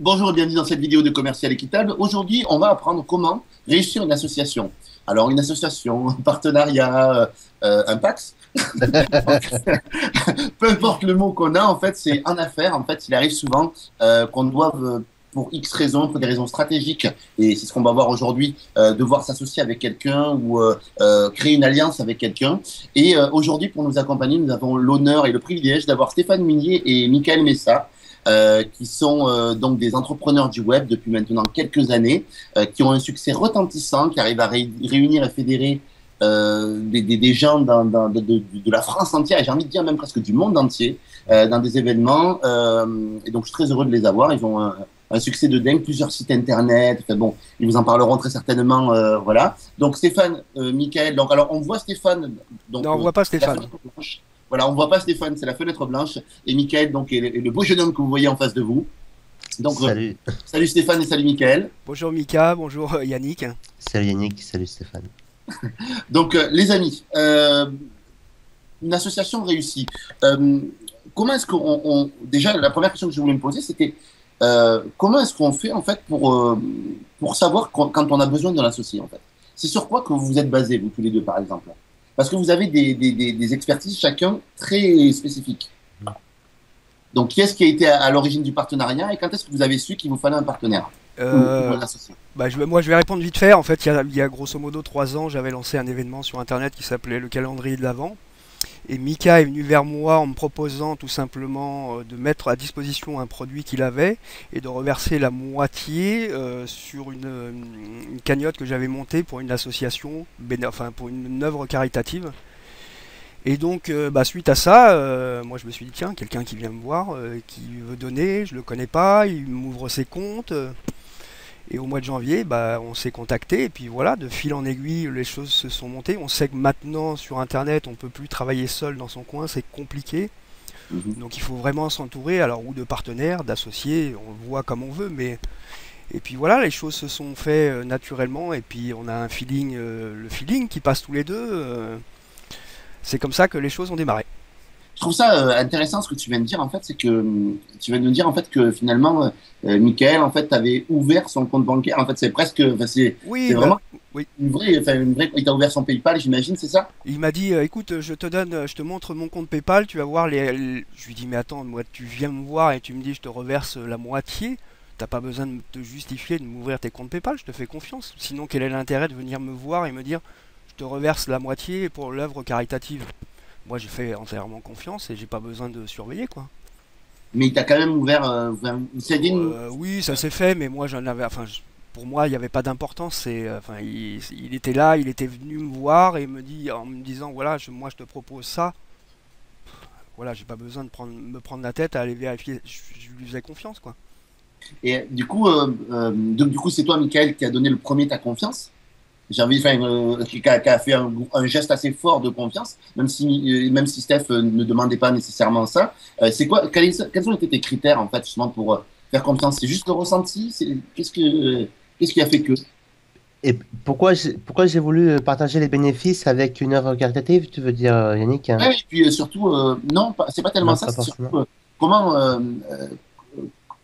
Bonjour et bienvenue dans cette vidéo de Commercial Équitable. Aujourd'hui, on va apprendre comment réussir une association. Alors, une association, un partenariat, un PAX, peu importe le mot qu'on a, en fait, c'est en affaires. En fait, il arrive souvent qu'on doive, pour X raisons, pour des raisons stratégiques, et c'est ce qu'on va voir aujourd'hui, devoir s'associer avec quelqu'un ou créer une alliance avec quelqu'un. Et aujourd'hui, pour nous accompagner, nous avons l'honneur et le privilège d'avoir Stéphane Minier et Michael Messa, qui sont donc des entrepreneurs du web depuis maintenant quelques années, qui ont un succès retentissant, qui arrivent à réunir et fédérer des gens de la France entière, et j'ai envie de dire même presque du monde entier, dans des événements. Et donc, je suis très heureux de les avoir. Ils ont un succès de dingue, plusieurs sites internet. Enfin, bon, ils vous en parleront très certainement. Voilà. Donc, Stéphane, Michael. Donc, alors, on voit Stéphane. Donc, Non, on voit pas la Stéphane. fenêtre blanche. Voilà, on voit pas Stéphane, c'est la fenêtre blanche. Et Michael, donc, est le beau jeune homme que vous voyez en face de vous. Donc, Salut, salut Stéphane et salut Michael. Bonjour Mika, bonjour Yannick. salut Yannick, salut Stéphane. Donc, les amis, une association réussie. Comment est-ce qu'on... Déjà, la première question que je voulais me poser, c'était comment est-ce qu'on fait, en fait, pour savoir quand on a besoin d'un associé, en fait? C'est sur quoi que vous êtes basés, vous tous les deux, par exemple? Parce que vous avez des expertises, chacun, très spécifiques. Donc, qui est-ce qui a été à l'origine du partenariat et quand est-ce que vous avez su qu'il vous fallait un partenaire ou un associé? Moi je vais répondre vite fait. En fait, il y a grosso modo 3 ans, j'avais lancé un événement sur internet qui s'appelait le calendrier de l'Avent. Et Mika est venu vers moi en me proposant tout simplement de mettre à disposition un produit qu'il avait et de reverser la moitié sur une cagnotte que j'avais montée pour une association, enfin pour une œuvre caritative. Et donc, suite à ça, moi je me suis dit, tiens, quelqu'un qui vient me voir, qui veut donner, je le connais pas, il m'ouvre ses comptes. Et au mois de janvier, on s'est contacté, et puis voilà, de fil en aiguille, les choses se sont montées. On sait que maintenant, sur Internet, on peut plus travailler seul dans son coin, c'est compliqué. Mhm. Donc il faut vraiment s'entourer, alors ou de partenaires, d'associés, on le voit comme on veut, mais... Et puis voilà, les choses se sont faites naturellement, et puis on a un feeling, le feeling qui passe tous les deux. C'est comme ça que les choses ont démarré. Je trouve ça intéressant ce que tu viens de dire en fait, c'est que tu viens de nous dire en fait que finalement Michael en fait avait ouvert son compte bancaire. En fait, c'est presque, enfin, c'est Oui, bah, vraiment oui. une vraie. Il t'a ouvert son PayPal, j'imagine, c'est ça? Il m'a dit, écoute, je te montre mon compte PayPal, tu vas voir Je lui dis, mais attends, moi, tu viens me voir et tu me dis, je te reverse la moitié. T'as pas besoin de te justifier, de m'ouvrir tes comptes PayPal, je te fais confiance. Sinon, quel est l'intérêt de venir me voir et me dire, je te reverse la moitié pour l'œuvre caritative? Moi, j'ai fait entièrement confiance et j'ai pas besoin de surveiller, quoi. Mais il t'a quand même ouvert. Vous savez Oui, ça s'est fait, mais moi, j'en avais. Enfin, pour moi, il n'y avait pas d'importance. Enfin, il était là, il était venu me voir et me dit, en me disant, voilà, moi, je te propose ça. Voilà, j'ai pas besoin de me prendre la tête à aller vérifier. Je lui faisais confiance, quoi. et du coup, donc du coup, c'est toi, Michael, qui a donné le premier ta confiance. J'ai envie de faire qui a fait un geste assez fort de confiance, même si Steph ne demandait pas nécessairement ça. C'est quoi, quels ont été tes critères en fait justement pour faire confiance? C'est juste le ressenti? Qu'est-ce qui a fait que? Et pourquoi j'ai voulu partager les bénéfices avec une œuvre caritative, tu veux dire, Yannick, hein? Ouais, et puis surtout, non, c'est pas tellement Non, ça, pas c'est forcément. surtout comment,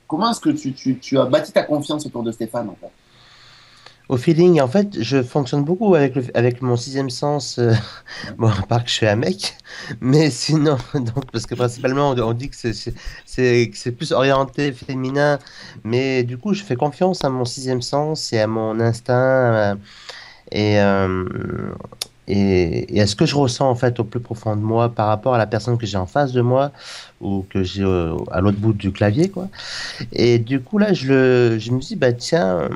comment est-ce que tu as bâti ta confiance autour de Stéphane en fait? Au feeling, en fait, je fonctionne beaucoup avec mon sixième sens. Bon, à part que je suis un mec, mais sinon, donc, parce que principalement, on dit que que c'est plus orienté féminin, mais du coup, je fais confiance à mon sixième sens et à mon instinct. Et, euh, et à ce que je ressens en fait au plus profond de moi par rapport à la personne que j'ai en face de moi ou que j'ai à l'autre bout du clavier, quoi. Et du coup là je me dis bah tiens,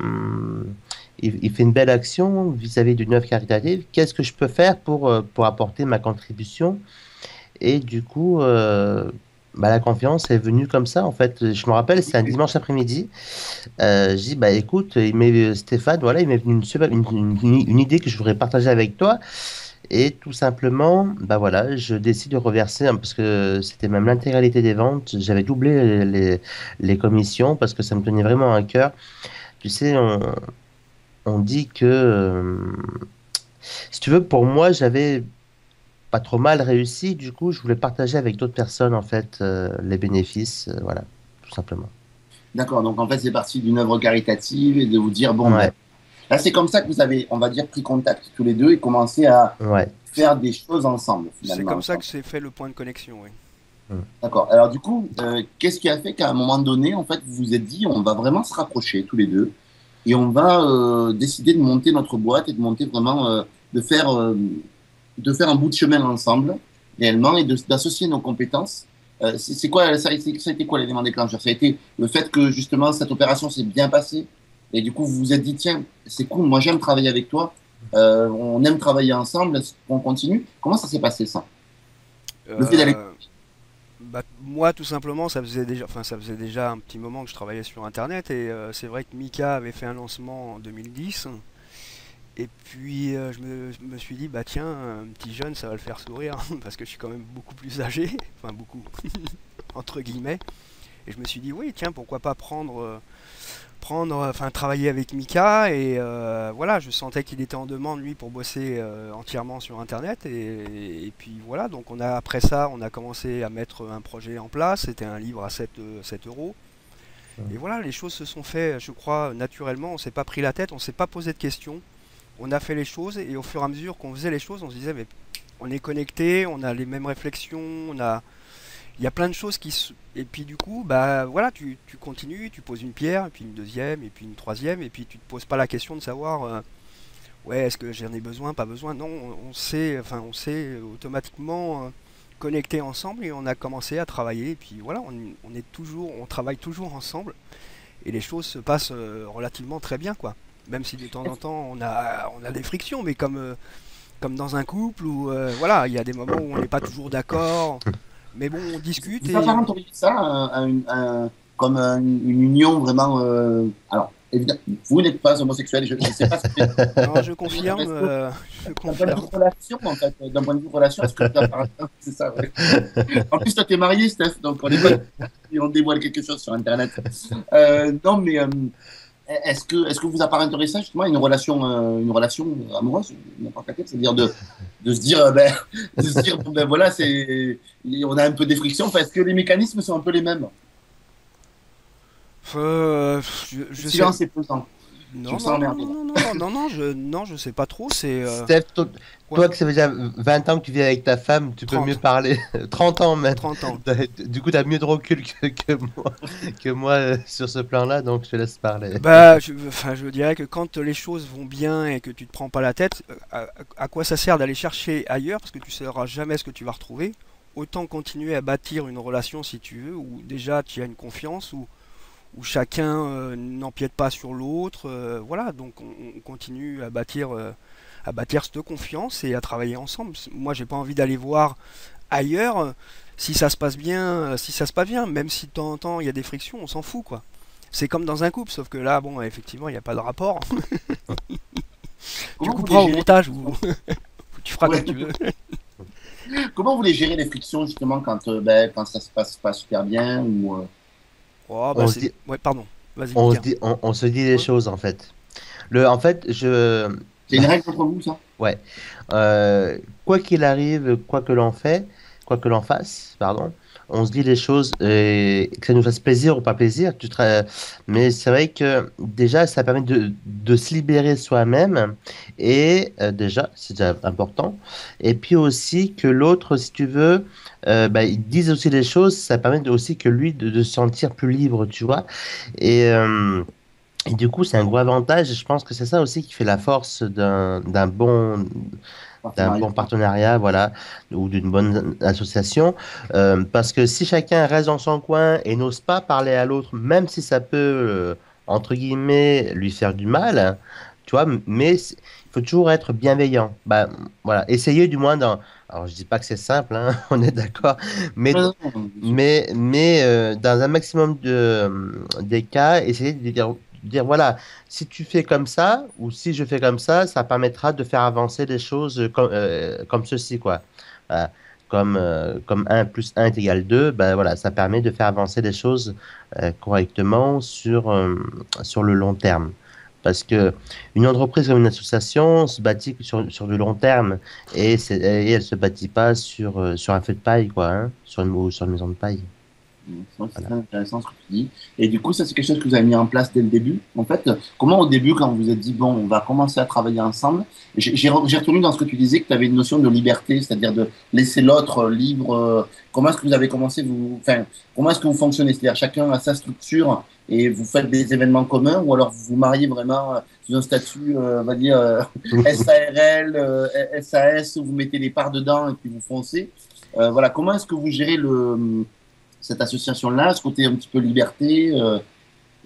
il fait une belle action vis-à-vis d'une œuvre caritative, qu'est-ce que je peux faire pour apporter ma contribution? Et du coup bah, la confiance est venue comme ça en fait. Je me rappelle, c'est un dimanche après-midi. Je dis, bah écoute, Stéphane, voilà, il m'est venu une idée que je voudrais partager avec toi. Et tout simplement, bah voilà, je décide de reverser, hein, parce que c'était même l'intégralité des ventes. J'avais doublé les commissions parce que ça me tenait vraiment à cœur. Tu sais, on dit que, si tu veux, pour moi, j'avais pas trop mal réussi. Du coup, je voulais partager avec d'autres personnes, en fait, les bénéfices. Voilà, tout simplement. D'accord, donc en fait, c'est parti d'une œuvre caritative et de vous dire, bon, ben, Ouais, là, c'est comme ça que vous avez, on va dire, pris contact tous les deux et commencé à ouais. faire des choses ensemble, C'est finalement. comme ça que s'est fait le point de connexion, oui. Mm. D'accord. Alors, du coup, qu'est-ce qui a fait qu'à un moment donné, en fait, vous vous êtes dit, on va vraiment se rapprocher tous les deux et on va décider de monter notre boîte et de monter vraiment, de faire, euh, de faire un bout de chemin ensemble, réellement, et d'associer nos compétences. C'est quoi, ça a été quoi l'élément déclencheur? Ça a été le fait que justement cette opération s'est bien passée et du coup vous vous êtes dit tiens, c'est cool, moi j'aime travailler avec toi, on aime travailler ensemble, est-ce qu'on continue? Comment ça s'est passé ça? Le fait d'aller. Euh, Bah, moi, tout simplement, ça faisait déjà un petit moment que je travaillais sur Internet et c'est vrai que Mika avait fait un lancement en 2010. Et puis je me suis dit, bah tiens, un petit jeune, ça va le faire sourire parce que je suis quand même beaucoup plus âgé, enfin beaucoup, entre guillemets. Et je me suis dit, oui, tiens, pourquoi pas enfin travailler avec Mika et voilà, je sentais qu'il était en demande lui pour bosser entièrement sur Internet et puis voilà, donc après ça, on a commencé à mettre un projet en place. C'était un livre à 7 euros. Et voilà, les choses se sont fait, je crois, naturellement. On s'est pas pris la tête, on s'est pas posé de questions. On a fait les choses et au fur et à mesure qu'on faisait les choses, on se disait, mais on est connecté, on a les mêmes réflexions, il y a plein de choses et puis du coup, bah voilà, tu continues, tu poses une pierre, et puis une deuxième, et puis une troisième, et puis tu te poses pas la question de savoir, ouais, est-ce que j'en ai besoin, pas besoin. Non, on s'est automatiquement connecté ensemble et on a commencé à travailler. Et puis voilà, on travaille toujours ensemble et les choses se passent relativement très bien, quoi. Même si de temps en temps on a des frictions, mais comme dans un couple où voilà, il y a des moments où on n'est pas toujours d'accord, mais bon, on discute Vous et apparenteriez ça comme une union vraiment. Alors, évidemment, vous n'êtes pas homosexuel, je ne sais pas ce que c'est. non, je Mais confirme, est-ce que, je d'un point de vue confirme. relation, en fait, d'un point de vue relation, est-ce que vous apparenteriez c'est ça, ouais. En plus, toi, tu es marié, Steph, donc on n'est pas si on dévoile quelque chose sur Internet. Non, mais est-ce que vous apparenteriez ça justement à une relation amoureuse, n'importe laquelle, c'est-à-dire de se dire, de se dire, bon, ben voilà, on a un peu des frictions. Enfin, est-ce que les mécanismes sont un peu les mêmes? Je Le sais. silence est pesant. Je me Non, sens non, non, emmerdé non, là. non, non, non, non, je sais pas trop. C'est Steph, ouais, toi que ça fait déjà 20 ans que tu vis avec ta femme, tu peux mieux 30, parler. 30 ans même. 30 ans. Du coup, tu as mieux de recul que moi sur ce plan-là, donc je te laisse parler. Bah, enfin, je dirais que quand les choses vont bien et que tu te prends pas la tête, à quoi ça sert d'aller chercher ailleurs parce que tu sauras jamais ce que tu vas retrouver. Autant continuer à bâtir une relation si tu veux, où déjà tu as une confiance, où chacun n'empiète pas sur l'autre. Voilà, donc on continue à bâtir cette confiance et à travailler ensemble. Moi, j'ai pas envie d'aller voir ailleurs si ça se passe bien, si ça se passe bien, même si de temps en temps il y a des frictions, on s'en fout quoi. C'est comme dans un couple, sauf que là, bon, effectivement, il n'y a pas de rapport. Tu Comment vous les couperas au gérez? montage ou tu feras comme Ouais. tu veux. Comment vous les gérez les frictions justement quand ça se passe pas super bien ou Oh, bah On se c'est. dit, Ouais, pardon. Vas-y, on se Mika. dit, on se dit les Ouais. choses en fait. En fait, c'est une règle entre vous ça? ouais. Quoi qu'il arrive, quoi que l'on fasse, pardon, on se dit les choses, que ça nous fasse plaisir ou pas plaisir. Mais c'est vrai que déjà, ça permet de se libérer soi-même et déjà, c'est déjà important. Et puis aussi que l'autre, si tu veux, bah, il dise aussi les choses, ça permet aussi que lui de se sentir plus libre, tu vois. Et, euh, et du coup, c'est un gros avantage. Et je pense que c'est ça aussi qui fait la force d'un Partenariat. bon partenariat, voilà, ou d'une bonne association. Parce que si chacun reste dans son coin et n'ose pas parler à l'autre, même si ça peut, entre guillemets, lui faire du mal, hein, tu vois, mais il faut toujours être bienveillant. Bah, voilà, essayer du moins dans. Alors, je dis pas que c'est simple, hein, on est d'accord, mais, Non, non, non, bien sûr. dans un maximum des cas, essayer dire voilà, si tu fais comme ça, ou si je fais comme ça permettra de faire avancer les choses comme ceci, quoi. Voilà. Comme un plus un est égal 2, ben voilà, ça permet de faire avancer les choses correctement sur le long terme. Parce que une entreprise comme une association se bâtit sur du long terme et elle se bâtit pas sur un feu de paille, quoi, hein, ou sur une maison de paille. C'est vrai que c'est Voilà. très intéressant ce que tu dis. Et du coup, ça, c'est quelque chose que vous avez mis en place dès le début. En fait, comment au début, quand vous vous êtes dit, bon, on va commencer à travailler ensemble, j'ai retenu dans ce que tu disais que tu avais une notion de liberté, c'est-à-dire de laisser l'autre libre. Comment est-ce que vous avez commencé, enfin, comment est-ce que vous fonctionnez? C'est-à-dire chacun a sa structure et vous faites des événements communs ou alors vous vous mariez vraiment sous un statut, on va dire, SARL, SAS, où vous mettez les parts dedans et puis vous foncez. Voilà, comment est-ce que vous gérez cette association-là, ce côté un petit peu liberté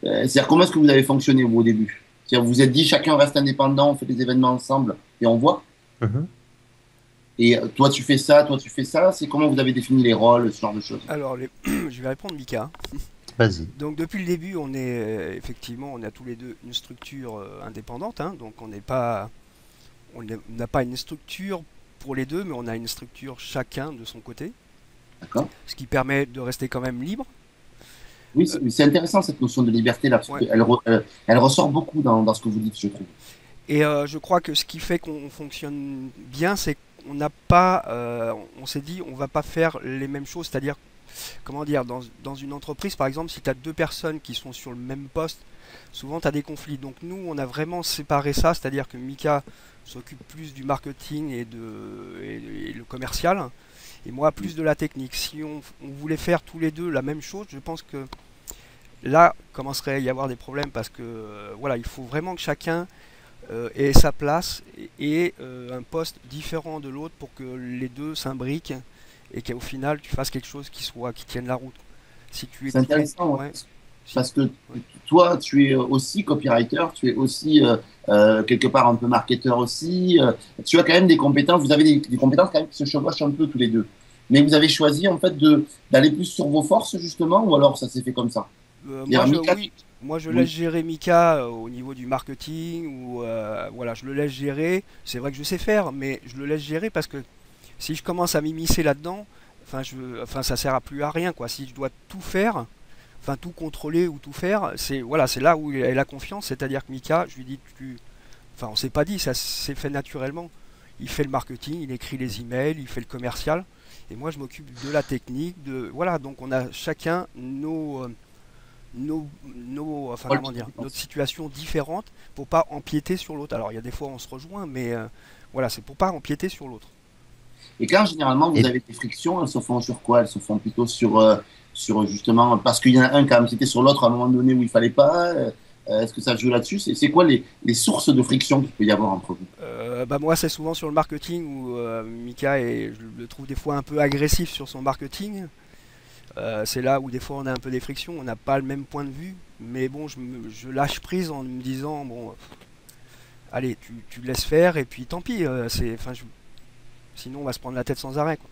c'est-à-dire, comment est-ce que vous avez fonctionné vous, au début? C'est-à-dire, vous vous êtes dit, chacun reste indépendant, on fait des événements ensemble et on voit. Mhm. Et toi, tu fais ça, toi, tu fais ça. C'est comment vous avez défini les rôles, ce genre de choses? Alors, je vais répondre Mika. Vas-y. Donc depuis le début, on est effectivement, on a tous les deux une structure indépendante, hein, donc on n'a pas une structure pour les deux, mais on a une structure chacun de son côté, D'accord? ce qui permet de rester quand même libre. Oui, Euh, c'est intéressant cette notion de liberté-là, parce ouais. qu'elle ressort beaucoup dans ce que vous dites, je trouve. Et je crois que ce qui fait qu'on fonctionne bien, c'est qu'on n'a pas, on s'est dit, on va pas faire les mêmes choses, c'est-à-dire, comment dire, dans une entreprise, par exemple, si tu as deux personnes qui sont sur le même poste, souvent tu as des conflits. Donc nous, on a vraiment séparé ça, c'est-à-dire que Mika s'occupe plus du marketing et le commercial, et moi plus de la technique. Si on voulait faire tous les deux la même chose, je pense que là commencerait à y avoir des problèmes parce que voilà, il faut vraiment que chacun ait sa place et un poste différent de l'autre pour que les deux s'imbriquent et qu'au final tu fasses quelque chose qui tienne la route. Si tu es C'est trop, intéressant, ouais, ouais, si, parce que ouais. toi, tu es aussi copywriter, tu es aussi quelque part un peu marketeur aussi. Tu as quand même des compétences, vous avez des compétences quand même qui se chevauchent un peu tous les deux. Mais vous avez choisi en fait d'aller plus sur vos forces justement, ou alors ça s'est fait comme ça? Moi, Dire, Mika, oui, moi je laisse oui, gérer Mika au niveau du marketing ou voilà, je le laisse gérer. C'est vrai que je sais faire, mais je le laisse gérer parce que si je commence à m'immiscer là-dedans, enfin ça sert à plus à rien quoi. Si je dois tout faire, enfin tout contrôler ou tout faire, c'est voilà, c'est là où elle a la confiance, c'est-à-dire que Mika, je lui dis enfin on s'est pas dit, ça s'est fait naturellement. Il fait le marketing, il écrit les emails, il fait le commercial, et moi je m'occupe de la technique, de voilà, donc on a chacun enfin Paul, comment dire, notre situation différente pour pas empiéter sur l'autre. Alors il y a des fois on se rejoint, mais voilà, c'est pour pas empiéter sur l'autre. et quand généralement vous Et avez des frictions, elles se font sur quoi? Elles se font plutôt sur justement, parce qu'il y en a un qui a empiété sur l'autre à un moment donné où il fallait pas. Est-ce que ça joue là-dessus? C'est quoi les sources de friction qu'il peut y avoir entre vous? Bah moi c'est souvent sur le marketing où Mika je le trouve des fois un peu agressif sur son marketing. C'est là où des fois on a un peu des frictions, on n'a pas le même point de vue, mais bon je lâche prise en me disant bon allez tu laisses faire et puis tant pis, sinon on va se prendre la tête sans arrêt quoi.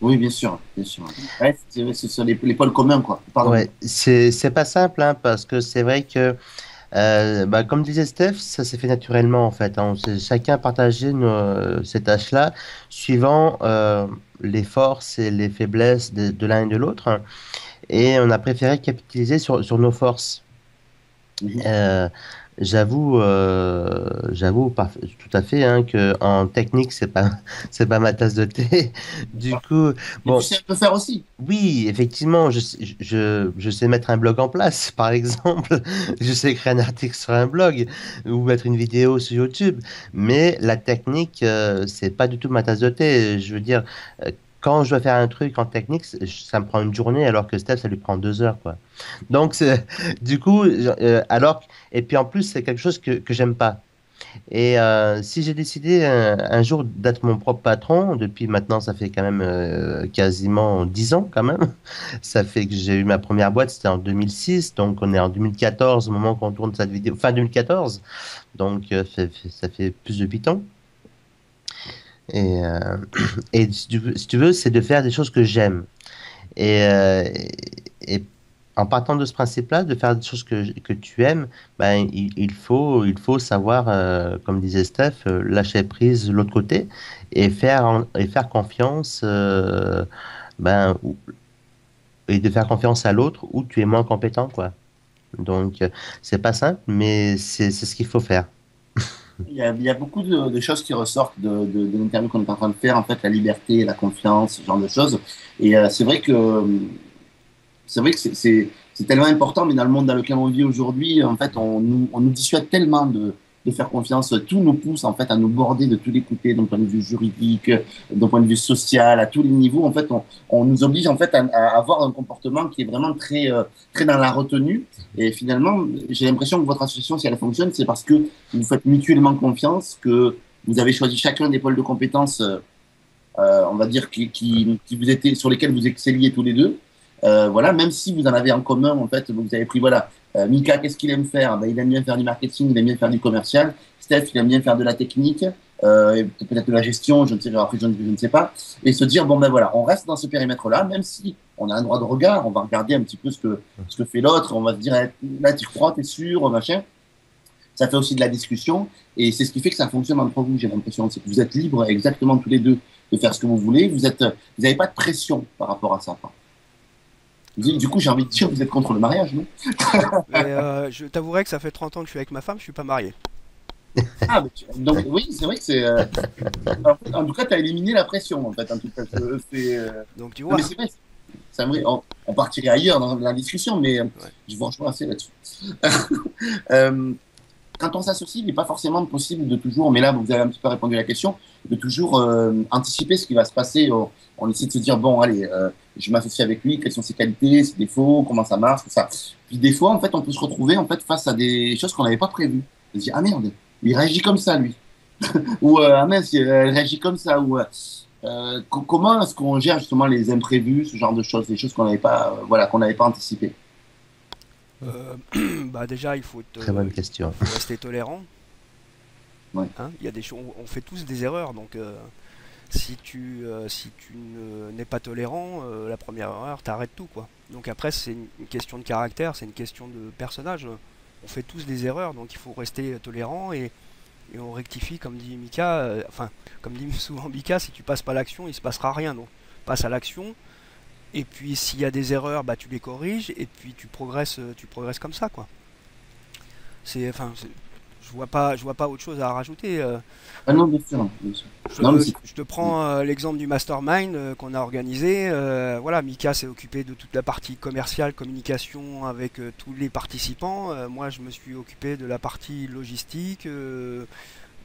Oui, bien sûr, bien sûr. Ouais, c'est sur les pôles communs, quoi. Pardon. ouais, c'est pas simple, hein, parce que c'est vrai que, bah, comme disait Steph, ça s'est fait naturellement en fait, hein. On s'est chacun partagé ces tâches-là, suivant les forces et les faiblesses de l'un et de l'autre, hein. Et on a préféré capitaliser sur nos forces. Mhm. Euh, tout à fait, hein, que en technique c'est pas ma tasse de thé. Du D'accord. coup, Et tu bon, sais un peu faire aussi. oui, effectivement, je sais mettre un blog en place, par exemple. Je sais écrire un article sur un blog ou mettre une vidéo sur YouTube. Mais la technique, c'est pas du tout ma tasse de thé. Je veux dire, euh, quand je dois faire un truc en technique, ça me prend une journée, alors que Steph, ça lui prend 2 heures, quoi. Donc, du coup, et puis en plus, c'est quelque chose que j'aime pas. Et si j'ai décidé un jour d'être mon propre patron, depuis maintenant, ça fait quand même quasiment 10 ans quand même. Ça fait que j'ai eu ma première boîte, c'était en 2006, donc on est en 2014 au moment qu'on tourne cette vidéo, fin 2014, donc ça fait plus de 8 ans. Et, et si tu veux, c'est de faire des choses que j'aime. Et en partant de ce principe-là, de faire des choses que tu aimes, ben, il faut savoir, comme disait Steph, lâcher prise de l'autre côté et faire confiance, ben, et de faire confiance à l'autre où tu es moins compétent, quoi. Donc, c'est pas simple, mais c'est ce qu'il faut faire. Il y a beaucoup de choses qui ressortent de l'interview qu'on est en train de faire, en fait, la liberté, la confiance, ce genre de choses. Et c'est vrai que c'est vrai que c'est tellement important, mais dans le monde dans lequel on vit aujourd'hui, en fait, on nous dissuade tellement de faire confiance. Tout nous pousse, en fait, à nous border de tous les côtés, d'un point de vue juridique, d'un point de vue social, à tous les niveaux. En fait, on nous oblige, en fait, à avoir un comportement qui est vraiment très, très dans la retenue. Et finalement, j'ai l'impression que votre association, si elle fonctionne, c'est parce que vous faites mutuellement confiance, que vous avez choisi chacun des pôles de compétences, on va dire, qui vous étaient, sur lesquels vous excelliez tous les deux. Voilà, même si vous en avez en commun, en fait, vous avez pris, voilà, Mika, qu'est-ce qu'il aime faire? Ben, il aime bien faire du marketing, il aime bien faire du commercial. Steph, il aime bien faire de la technique, et peut-être de la gestion, je ne sais, après, je ne sais pas. Et se dire, bon, ben voilà, on reste dans ce périmètre-là, même si on a un droit de regard, on va regarder un petit peu ce que fait l'autre, on va se dire, là, tu crois, t'es sûr, machin. Ça fait aussi de la discussion, et c'est ce qui fait que ça fonctionne entre vous, j'ai l'impression. C'est que vous êtes libres exactement tous les deux de faire ce que vous voulez, vous n'avez pas de pression par rapport à ça. Du coup, j'ai envie de dire, vous êtes contre le mariage, non? Mais je t'avouerai que ça fait 30 ans que je suis avec ma femme, je suis pas marié. Ah, donc oui, c'est vrai que c'est. En tout cas, tu as éliminé la pression, en fait. En tout cas, Donc tu non, vois. mais c'est vrai, c'est vrai, on partirait ailleurs dans la discussion, mais Ouais. je vous rejoins assez là-dessus. Euh, Quand on s'associe, il n'est pas forcément possible de toujours, mais là, vous avez un petit peu répondu à la question, de toujours anticiper ce qui va se passer. On essaie de se dire, bon, allez, je m'associe avec lui, quelles sont ses qualités, ses défauts, comment ça marche, tout ça. Puis des fois, en fait, on peut se retrouver en fait, face à des choses qu'on n'avait pas prévues. On se dit, ah merde, il réagit comme ça, lui. Ou, ah mince, il réagit comme ça. Ou, comment est-ce qu'on gère justement les imprévus, ce genre de choses, des choses qu'on n'avait pas, voilà, qu'on n'avait pas anticipées? Euh, Bah déjà, Très bonne question. il faut rester tolérant. Ouais. Hein. Il y a des choses, on fait tous des erreurs, donc si tu n'es pas tolérant, la première erreur, t'arrêtes tout quoi. Donc après, c'est une question de caractère, c'est une question de personnage. On fait tous des erreurs, donc il faut rester tolérant et on rectifie, comme dit Mika. Enfin, comme dit souvent Mika, si tu passes pas l'action, il se passera rien. Donc passe à l'action. Et puis s'il y a des erreurs, bah tu les corriges et puis tu progresses comme ça quoi. Je vois pas autre chose à rajouter. Ah non, bien sûr. Bien sûr. Non, mais Je te prends l'exemple du mastermind qu'on a organisé. Voilà, Mika s'est occupé de toute la partie commerciale, communication avec tous les participants. Moi, je me suis occupé de la partie logistique,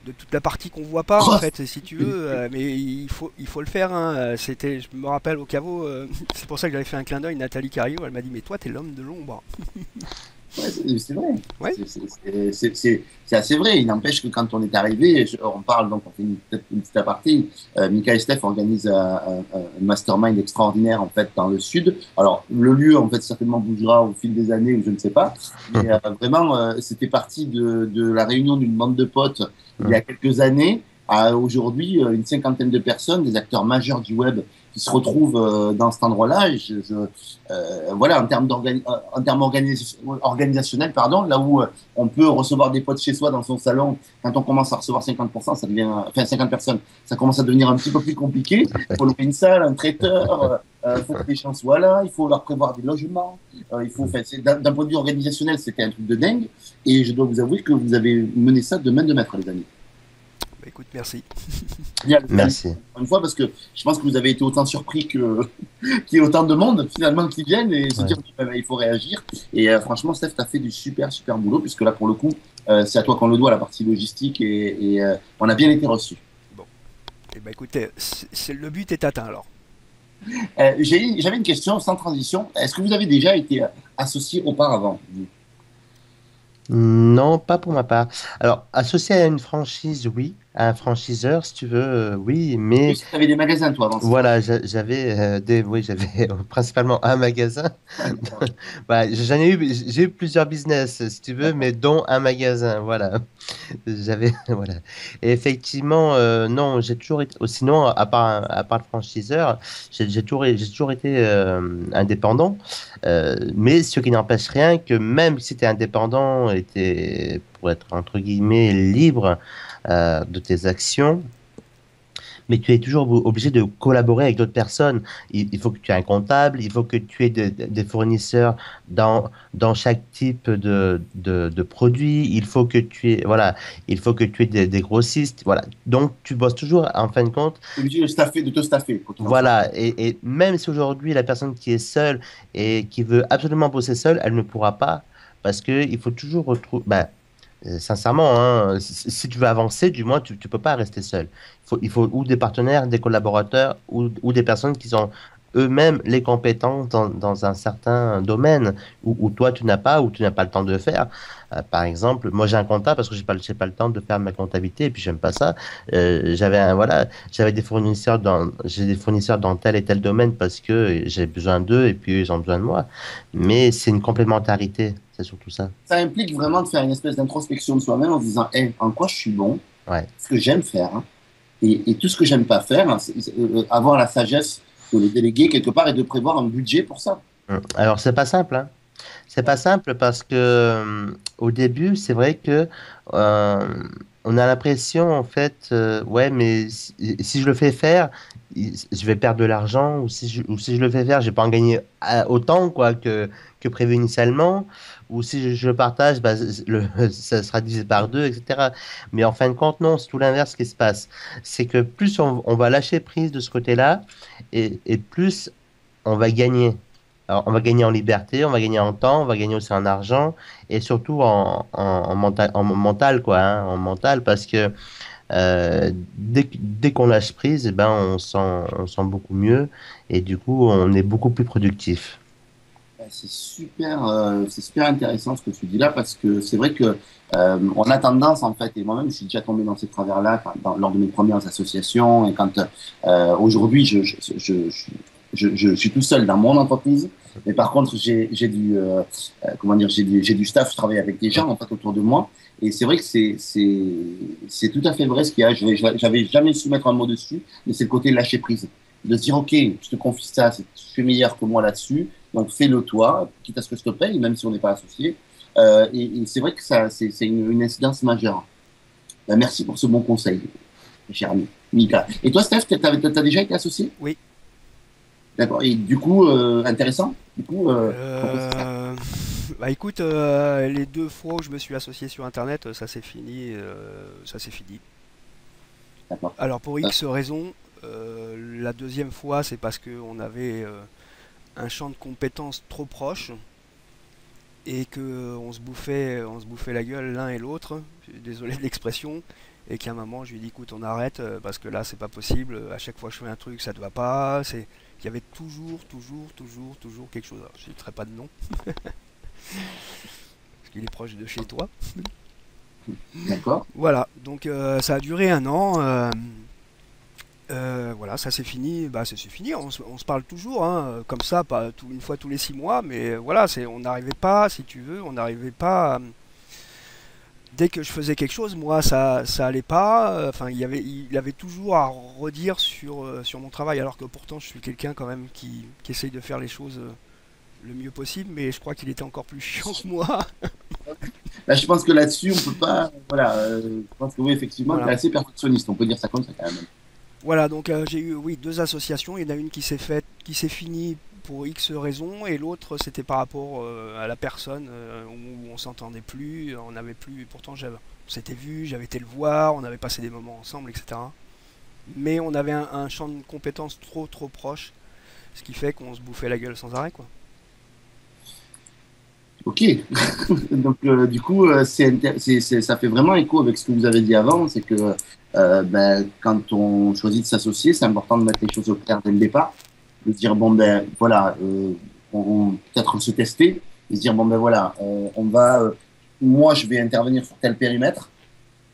de toute la partie qu'on voit pas en oh, fait, si tu veux. Mais il faut le faire. Hein. C'était, je me rappelle au caveau, c'est pour ça que j'avais fait un clin d'œil. Nathalie Cario, elle m'a dit, mais toi, t'es l'homme de l'ombre. ouais, c'est vrai. Ouais. C'est assez vrai. Il n'empêche que quand on est arrivé, on parle, donc on fait peut-être une petite aparté. Mika et Steph organisent un mastermind extraordinaire en fait dans le sud. Alors le lieu en fait certainement bougera au fil des années ou je ne sais pas. Mais vraiment, c'était parti de la réunion d'une bande de potes il y a quelques années à aujourd'hui une cinquantaine de personnes, des acteurs majeurs du web qui se retrouvent dans cet endroit-là. Et voilà, en termes organisationnels, pardon, là où on peut recevoir des potes chez soi dans son salon, quand on commence à recevoir 50%, ça devient, enfin 50 personnes, ça commence à devenir un petit peu plus compliqué. Il faut louer une salle, un traiteur, faut que les gens soient là, il faut leur prévoir des logements, il faut, enfin, d'un point de vue organisationnel, c'était un truc de dingue. Et je dois vous avouer que vous avez mené ça de main de maître, les amis. Bah, écoute, merci. Bien, Merci. une fois, parce que je pense que vous avez été autant surpris qu'il y ait autant de monde finalement qui viennent et se Ouais. dire il faut réagir. Et franchement, Steph, tu as fait du super, super boulot, puisque là, pour le coup, c'est à toi qu'on le doit, la partie logistique, et on a bien été reçus. Bon, et bah écoutez, le but est atteint alors. J'avais une question sans transition. Est-ce que vous avez déjà été associé auparavant, vous? Non, pas pour ma part. Alors, associé à une franchise, oui. À un franchiseur, si tu veux, oui. Mais Tu avais des magasins, toi, avant, c'est ça? voilà, oui, j'avais principalement un magasin. Bah, j'ai eu plusieurs business, si tu veux, mais dont un magasin. Voilà. Voilà. Et effectivement, non, j'ai toujours été. Sinon, à part le franchiseur, j'ai toujours été indépendant. Mais ce qui n'empêche rien que même si tu es indépendant, pour être entre guillemets libre de tes actions, mais tu es toujours obligé de collaborer avec d'autres personnes. Il faut que tu aies un comptable, il faut que tu aies des fournisseurs dans chaque type de produit, il faut que tu aies, voilà, il faut que tu aies des grossistes, voilà. Donc, tu bosses toujours, en fin de compte, T'es obligé de te staffer, quoi qu'il en soit. voilà. Et même si aujourd'hui, la personne qui est seule et qui veut absolument bosser seule, elle ne pourra pas, parce que il faut toujours retrouver, sincèrement, hein, si tu veux avancer, du moins, tu ne peux pas rester seul. Il faut ou des partenaires, des collaborateurs, ou des personnes qui ont eux-mêmes les compétences dans un certain domaine où toi, tu n'as pas le temps de faire. Par exemple, moi, j'ai un comptable parce que j'ai pas le temps de faire ma comptabilité et puis j'aime pas ça. Voilà, j'ai des fournisseurs dans tel et tel domaine parce que j'ai besoin d'eux et puis eux, ils ont besoin de moi. Mais c'est une complémentarité, c'est surtout ça. Ça implique vraiment de faire une espèce d'introspection de soi-même en se disant, hey, en quoi je suis bon, Ouais. ce que j'aime faire, hein, et tout ce que j'aime pas faire, hein, avoir la sagesse de le déléguer quelque part et de prévoir un budget pour ça. Alors, c'est pas simple, hein. C'est pas simple parce que au début, c'est vrai que euh, on a l'impression en fait, ouais, mais si je le fais faire, je vais perdre de l'argent ou si je le fais faire, je vais pas en gagner autant quoi que prévu initialement ou si je le partage, ça sera divisé par deux, etc. Mais en fin de compte, non, c'est tout l'inverse qui se passe. C'est que plus on va lâcher prise de ce côté-là et plus on va gagner. Alors, on va gagner en liberté, on va gagner en temps, on va gagner aussi en argent et surtout en mental, quoi, hein, en mental, parce que dès qu'on lâche prise, eh ben, on sent beaucoup mieux et du coup, on est beaucoup plus productif. C'est super intéressant ce que tu dis là parce que c'est vrai que on a tendance en fait, et moi-même je suis déjà tombé dans ces travers-là lors de mes premières associations et quand aujourd'hui je suis tout seul dans mon entreprise, mais par contre j'ai du comment dire j'ai du staff, je travaille avec des gens en fait autour de moi et c'est vrai que c'est tout à fait vrai ce qu'il y a. J'avais jamais su mettre un mot dessus, mais c'est le côté lâcher prise, de se dire ok, je te confie ça, tu es meilleur que moi là-dessus. Donc fais-le toi, quitte à ce que je te paye, même si on n'est pas associé. Et c'est vrai que ça, c'est une incidence majeure. Ben, merci pour ce bon conseil, cher ami Mika. Et toi, Steph, t'as déjà été associé? Oui. D'accord. Et du coup, intéressant. Du coup, Euh, Bah écoute, les deux fois où je me suis associé sur Internet, ça s'est fini. Ça s'est fini. d'accord. Alors pour Euh, X raisons, la deuxième fois c'est parce qu'on avait un champ de compétences trop proche et que on se bouffait la gueule l'un et l'autre. Désolé de l'expression. Et qu'à un moment je lui ai dit écoute on arrête parce que là c'est pas possible. À chaque fois que je fais un truc ça te va pas. Il y avait toujours quelque chose. Alors, je ne citerai pas de nom parce qu'il est proche de chez toi. d'accord. Voilà, donc ça a duré un an. Voilà, ça c'est fini. Bah, c'est fini. On se parle toujours, hein, comme ça, pas une fois tous les 6 mois, mais voilà, on n'arrivait pas, si tu veux, on n'arrivait pas. Dès que je faisais quelque chose, moi, ça allait pas. Enfin, il avait toujours à redire sur mon travail, alors que pourtant, je suis quelqu'un quand même qui essaye de faire les choses le mieux possible, mais je crois qu'il était encore plus chiant que moi. Là, je pense que là-dessus, on peut pas. Voilà. Je pense que oui, effectivement, tu es Voilà. assez perfectionniste. On peut dire ça comme ça quand même. Voilà, donc j'ai eu oui deux associations. Il y en a une qui s'est finie pour X raisons, et l'autre c'était par rapport à la personne où on s'entendait plus, on n'avait plus. Pourtant on s'était vu, j'avais été le voir, on avait passé des moments ensemble, etc. Mais on avait un champ de compétences trop proche, ce qui fait qu'on se bouffait la gueule sans arrêt, quoi. Ok. Donc, du coup, ça fait vraiment écho avec ce que vous avez dit avant, c'est que ben, quand on choisit de s'associer, c'est important de mettre les choses au clair dès le départ, de se dire, bon, ben voilà, peut-être se tester, et se dire, bon, ben voilà, on va, moi, je vais intervenir sur tel périmètre,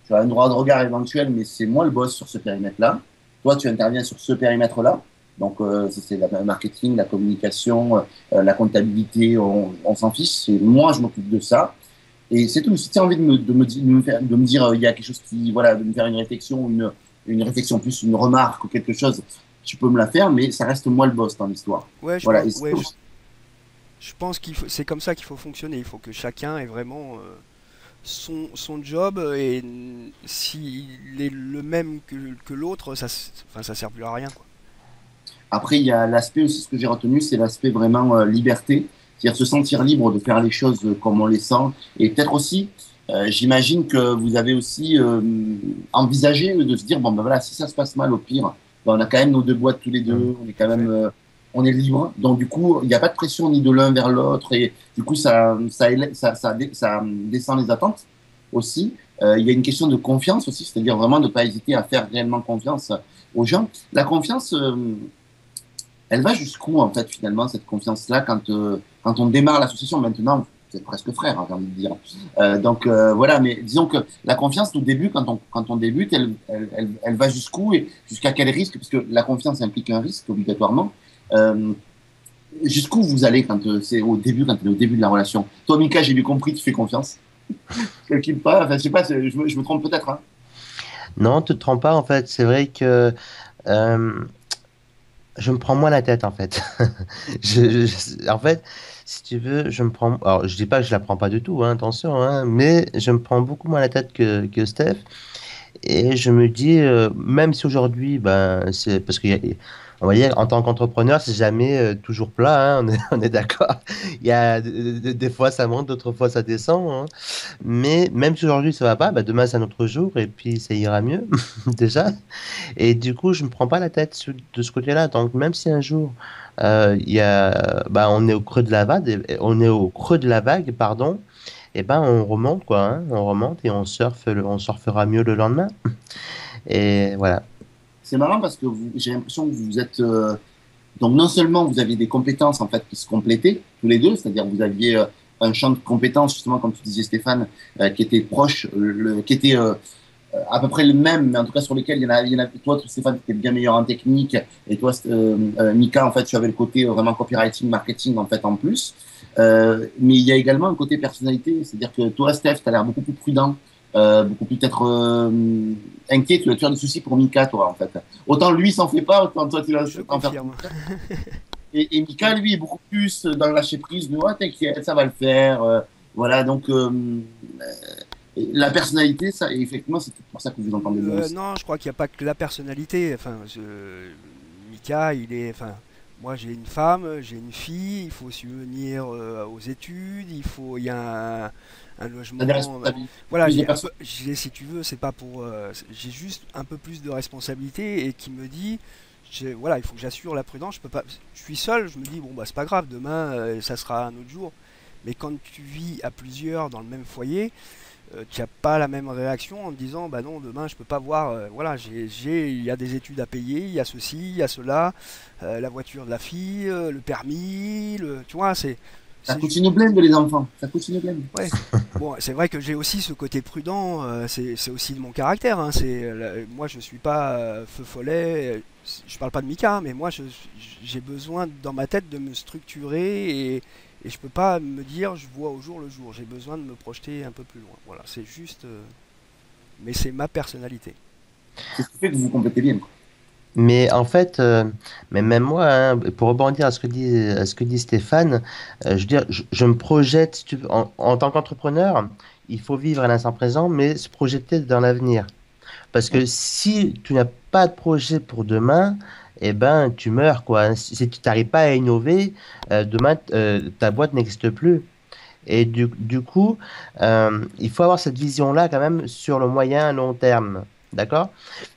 tu as un droit de regard éventuel, mais c'est moi le boss sur ce périmètre-là. Toi, tu interviens sur ce périmètre-là. Donc, c'est le marketing, la communication, la comptabilité, on s'en fiche. Moi, je m'occupe de ça. Et c'est tout. Si tu as envie de me dire, il y a quelque chose qui, voilà, de me faire une réflexion, une réflexion plus une remarque ou quelque chose, tu peux me la faire, mais ça reste moi le boss dans l'histoire. Ouais, Voilà. Et je pense c'est comme ça qu'il faut fonctionner. Il faut que chacun ait vraiment son job et s'il est le même que l'autre, enfin, ça sert plus à rien, quoi. Après, il y a l'aspect aussi, ce que j'ai retenu, c'est l'aspect vraiment liberté, c'est-à-dire se sentir libre de faire les choses comme on les sent. Et peut-être aussi, j'imagine que vous avez aussi envisagé de se dire, bon, ben voilà, si ça se passe mal, au pire, ben, on a quand même nos deux boîtes tous les deux, on est quand même, on est libre. Donc, du coup, il n'y a pas de pression ni de l'un vers l'autre. Et du coup, ça descend les attentes aussi. Il y a une question de confiance aussi, c'est-à-dire vraiment de ne pas hésiter à faire réellement confiance aux gens. La confiance, elle va jusqu'où, en fait, finalement, cette confiance-là, quand on démarre l'association maintenant, vous êtes presque frères, hein, j'ai envie de dire. Voilà, mais disons que la confiance, au début, quand on débute, elle va jusqu'où et jusqu'à quel risque, parce que la confiance implique un risque, obligatoirement. Euh, Jusqu'où vous allez quand c'est au début, quand tu es au début de la relation? Toi, Mika, j'ai bien compris, tu fais confiance. Quelque part, enfin, je sais pas, je me trompe peut-être, hein. Non, tu te trompes pas, en fait. C'est vrai que euh, je me prends moins la tête, en fait. En fait, si tu veux, je me prends. Alors, je dis pas que je la prends pas du tout, hein, attention, hein, mais je me prends beaucoup moins la tête que Steph. Et je me dis, même si aujourd'hui, ben, c'est parce qu'il y a, on va dire, en tant qu'entrepreneur, c'est jamais toujours plat, hein, on est d'accord. Il y a des fois ça monte, d'autres fois ça descend, hein. Mais même si aujourd'hui ça va pas, ben, demain c'est un autre jour et puis ça ira mieux déjà. Et du coup, je me prends pas la tête de ce côté-là. Donc même si un jour on est au creux de la vague, on est au creux de la vague, pardon. Et ben on remonte quoi, hein, on remonte et on surfera mieux le lendemain. Et voilà. C'est marrant parce que j'ai l'impression que vous êtes donc non seulement vous aviez des compétences en fait qui se complétaient tous les deux, c'est-à-dire vous aviez un champ de compétences justement comme tu disais Stéphane, qui était proche, qui était à peu près le même, mais en tout cas sur lesquels il y en a toi Stéphane tu étais bien meilleur en technique et toi Mika en fait tu avais le côté vraiment copywriting, marketing en fait en plus. Mais il y a également un côté personnalité, c'est-à-dire que toi Steph tu as l'air beaucoup plus prudent. Beaucoup plus peut-être inquiet, tu as des soucis pour Mika, toi, en fait. Autant lui s'en fait pas, autant toi tu vas Je en faire. confirme. Et Mika, lui, est beaucoup plus dans le lâcher prise de ouais, t'inquiète, ça va le faire. Voilà, donc la personnalité, ça, et effectivement, c'est pour ça que vous entendez bien aussi. Non, je crois qu'il n'y a pas que la personnalité. Enfin, Mika, enfin, moi j'ai une femme, j'ai une fille, il faut subvenir aux études, il y a un T'as des logement. responsabilités, Voilà, plus de personnes. si tu veux, c'est pas pour, j'ai juste un peu plus de responsabilité et qui me dit, voilà, il faut que j'assure la prudence. Je peux pas, je suis seul, je me dis bon bah c'est pas grave, demain ça sera un autre jour. Mais quand tu vis à plusieurs dans le même foyer, tu n'as pas la même réaction en te disant bah non demain je peux pas voir voilà il y a des études à payer, il y a ceci, il y a cela, la voiture de la fille, le permis, tu vois Ça c'est coûte une blinde, les enfants. Ça coûte une blinde. ouais. Bon, c'est vrai que j'ai aussi ce côté prudent, c'est aussi de mon caractère, hein, moi je suis pas feu follet, je parle pas de Mika, mais moi j'ai besoin dans ma tête de me structurer et je peux pas me dire je vois au jour le jour, j'ai besoin de me projeter un peu plus loin. Voilà, c'est juste, mais c'est ma personnalité. C'est ce qui fait que vous vous complétez bien, quoi. Mais en fait, mais même moi, hein, pour rebondir à ce que dit Stéphane, je veux dire, je me projette, si tu veux, en tant qu'entrepreneur, il faut vivre à l'instant présent, mais se projeter dans l'avenir. Parce Ouais. que si tu n'as pas de projet pour demain, eh ben, tu meurs, quoi. Si tu n'arrives pas à innover, demain, ta boîte n'existe plus. Et du coup, il faut avoir cette vision-là quand même sur le moyen long terme. D'accord?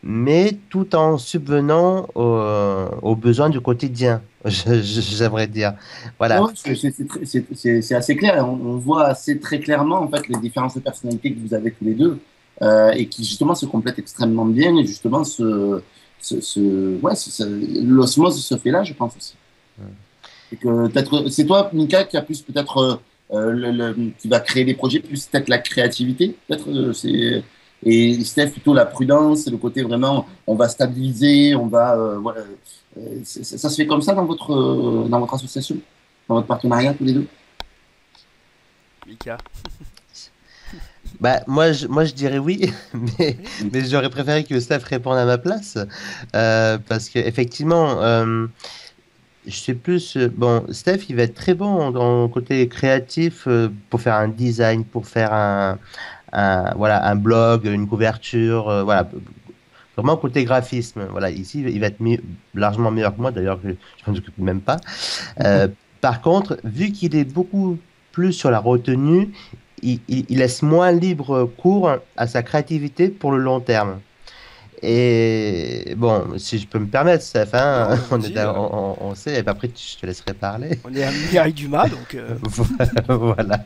Mais tout en subvenant aux besoins du quotidien, j'aimerais dire. Voilà. Non, c'est assez clair. On voit assez très clairement en fait les différences de personnalité que vous avez tous les deux et qui justement se complètent extrêmement bien et justement ouais, l'osmose se fait là, je pense aussi. Et que peut-être c'est toi, Mika, qui a plus peut-être qui va créer des projets, plus peut-être la créativité, peut-être c'est et Steph plutôt la prudence, le côté vraiment on va stabiliser, on va voilà, ça se fait comme ça dans votre association, dans votre partenariat tous les deux. Mika. Bah, moi, je dirais oui, mais, Mm. mais j'aurais préféré que Steph réponde à ma place. Parce qu'effectivement, je suis plus. Bon, Steph, il va être très bon dans le côté créatif pour faire un design, pour faire voilà, un blog, une couverture, voilà. Vraiment côté graphisme. Voilà, ici, il va être largement meilleur que moi, d'ailleurs, je ne m'en occupe même pas. Euh, Par contre, vu qu'il est beaucoup plus sur la retenue, il laisse moins libre cours à sa créativité pour le long terme. Et bon, si je peux me permettre, Non, Stéphane, mais vas-y, on sait, et puis après je te laisserai parler. on est à Mireille Dumas, donc Voilà.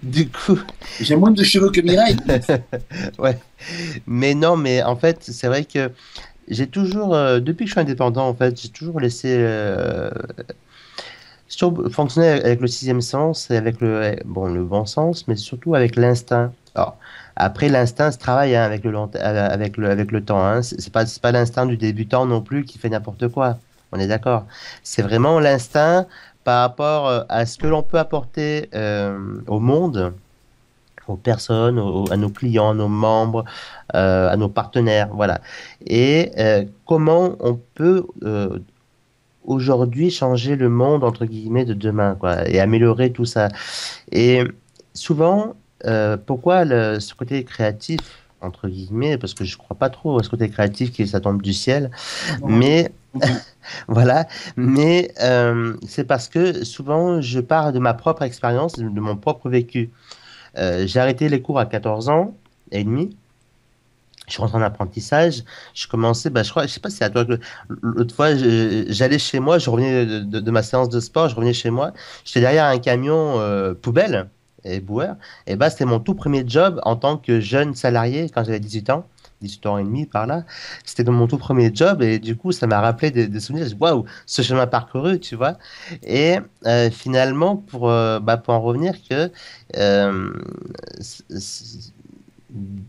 Du coup, J'ai moins de cheveux que Mireille. ouais. Mais non, mais en fait, c'est vrai que j'ai toujours, depuis que je suis indépendant, en fait, j'ai toujours laissé surtout fonctionner avec le sixième sens et avec bon, le bon sens, mais surtout avec l'instinct. Alors, après, l'instinct se travaille hein, avec avec le temps. Hein. C'est pas l'instinct du débutant non plus qui fait n'importe quoi. On est d'accord. C'est vraiment l'instinct par rapport à ce que l'on peut apporter au monde, aux personnes, à nos clients, à nos membres, à nos partenaires. Voilà. Et comment on peut aujourd'hui changer le monde entre guillemets de demain quoi et améliorer tout ça et souvent pourquoi ce côté créatif entre guillemets parce que je crois pas trop à ce côté créatif qui ça tombe du ciel Non, mais non plus. voilà mais c'est parce que souvent je pars de ma propre expérience de mon propre vécu. J'ai arrêté les cours à 14 ans et demi. Je suis rentré en apprentissage, je commençais, bah, je crois, je sais pas si c'est à toi que l'autre fois, j'allais chez moi, je revenais de ma séance de sport, je revenais chez moi, j'étais derrière un camion poubelle et boueur, et bah c'était mon tout premier job en tant que jeune salarié quand j'avais 18 ans, 18 ans et demi par là, c'était dans mon tout premier job et du coup ça m'a rappelé des souvenirs, je dis, waouh, ce chemin parcouru, tu vois, et finalement pour en revenir que euh,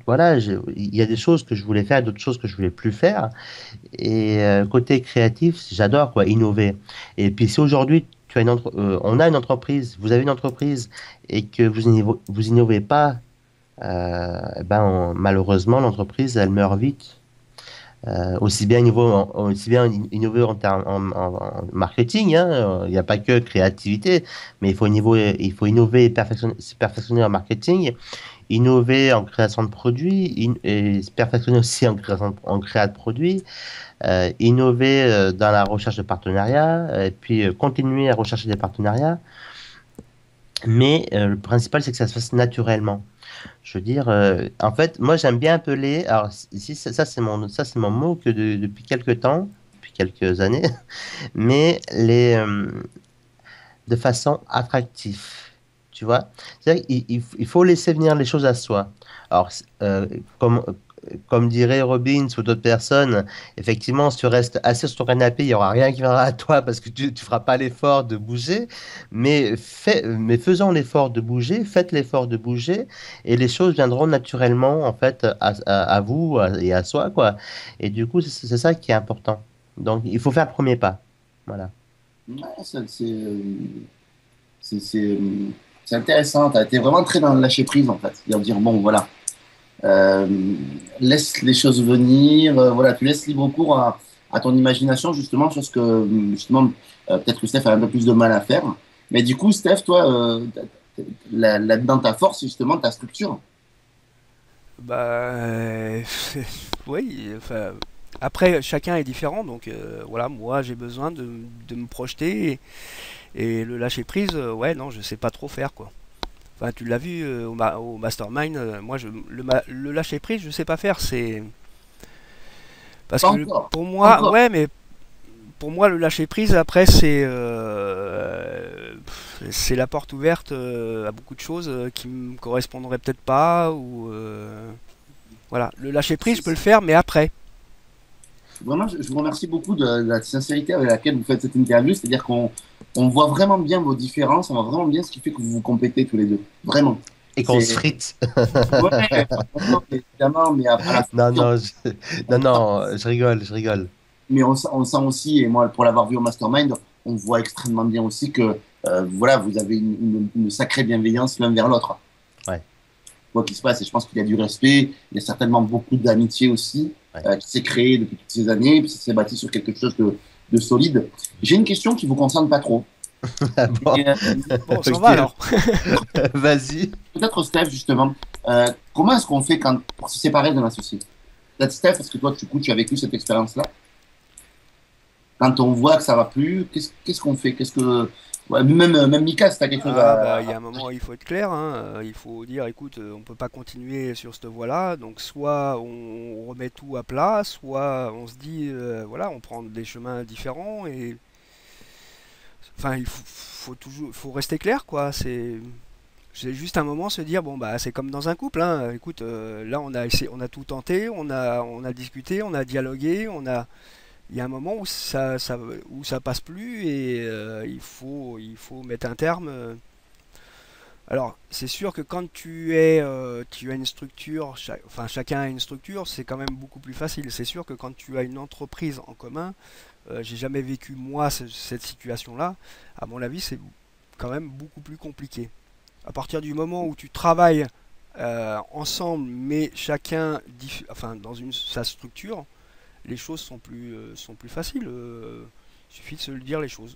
voilà, il y a des choses que je voulais faire, d'autres choses que je voulais plus faire. Et côté créatif, j'adore quoi, innover. Et puis si aujourd'hui tu as on a une entreprise, vous avez une entreprise et que vous innovez pas, malheureusement l'entreprise elle meurt vite. Aussi bien innover en marketing, hein, il n'y a pas que créativité, mais il faut innover et se perfectionner en marketing, innover en création de produits, et se perfectionner aussi en créa de produits, innover dans la recherche de partenariats, et puis continuer à rechercher des partenariats. Mais le principal, c'est que ça se fasse naturellement. Je veux dire, en fait, moi j'aime bien appeler. Alors, ici, ça c'est mon mot que depuis quelques temps, depuis quelques années, mais de façon attractive. Tu vois? C'est-à-dire qu'il faut laisser venir les choses à soi. Alors, comme, comme dirait Robbins ou d'autres personnes, effectivement, si tu restes assis sur ton canapé, il n'y aura rien qui viendra à toi parce que tu ne feras pas l'effort de bouger. Mais faisons l'effort de bouger, faites l'effort de bouger et les choses viendront naturellement, en fait, à vous et à soi, quoi. Et du coup, c'est ça qui est important. Donc, il faut faire le premier pas. Voilà. Ouais, c'est, c'est, euh, c'est intéressant. Tu as été vraiment très dans le lâcher prise, en fait. C'est-à-dire dire, bon, voilà, euh, laisse les choses venir. Voilà, tu laisses libre cours à ton imagination, justement, sur ce que, justement, peut-être que Steph a un peu plus de mal à faire. Mais du coup, Steph, toi, là-dedans, ta force, c'est justement ta structure. bah oui, enfin après chacun est différent, donc voilà, moi j'ai besoin de me projeter et le lâcher prise, ouais non, je sais pas trop faire quoi. Enfin, tu l'as vu au mastermind, moi le lâcher prise, je sais pas faire, c'est parce Pas que encore. pour Pas moi, encore. ouais, mais pour moi le lâcher prise après c'est la porte ouverte à beaucoup de choses qui me correspondraient peut-être pas ou voilà, le lâcher prise, je peux le faire, mais après. Vraiment, je vous remercie beaucoup de la sincérité avec laquelle vous faites cette interview. C'est-à-dire qu'on voit vraiment bien vos différences, on voit vraiment bien ce qui fait que vous vous complétez tous les deux. Vraiment. Et qu'on se C'est, frite. ouais, franchement, évidemment, mais à la Non, fin, non, non, on sent, non, je rigole, je rigole. mais on sent aussi, et moi, pour l'avoir vu au Mastermind, on voit extrêmement bien aussi que, voilà, vous avez une sacrée bienveillance l'un vers l'autre. Ouais, Quoi qu'il se passe, et je pense qu'il y a du respect, il y a certainement beaucoup d'amitié aussi, ouais. qui s'est créée depuis toutes ces années, et puis ça s'est bâti sur quelque chose de solide. J'ai une question qui vous concerne pas trop. Ah bon, Et, Bon, ça ok, va alors. vas-y. peut-être Steph, justement, comment est-ce qu'on fait pour se séparer d'un associé? Peut-être Steph, parce que toi, du coup, tu as vécu cette expérience-là. Quand on voit que ça va plus, qu'est-ce qu'on fait? Ouais, même Mika, si tu as quelque chose Ah bah il y à... a un moment il faut être clair, hein. Il faut dire écoute on peut pas continuer sur cette voie-là, donc soit on remet tout à plat, soit on se dit voilà on prend des chemins différents et enfin faut toujours faut rester clair quoi, c'est juste un moment se dire bon bah c'est comme dans un couple hein. Écoute là on a tout tenté, on a discuté, on a dialogué, il y a un moment où ça passe plus et il faut mettre un terme. Alors, c'est sûr que quand tu as une structure, enfin chacun a une structure, c'est quand même beaucoup plus facile. C'est sûr que quand tu as une entreprise en commun, j'ai jamais vécu moi cette situation-là. À mon avis, c'est quand même beaucoup plus compliqué. À partir du moment où tu travailles ensemble, mais chacun, enfin dans sa structure, les choses sont plus faciles. Il suffit de se le dire les choses.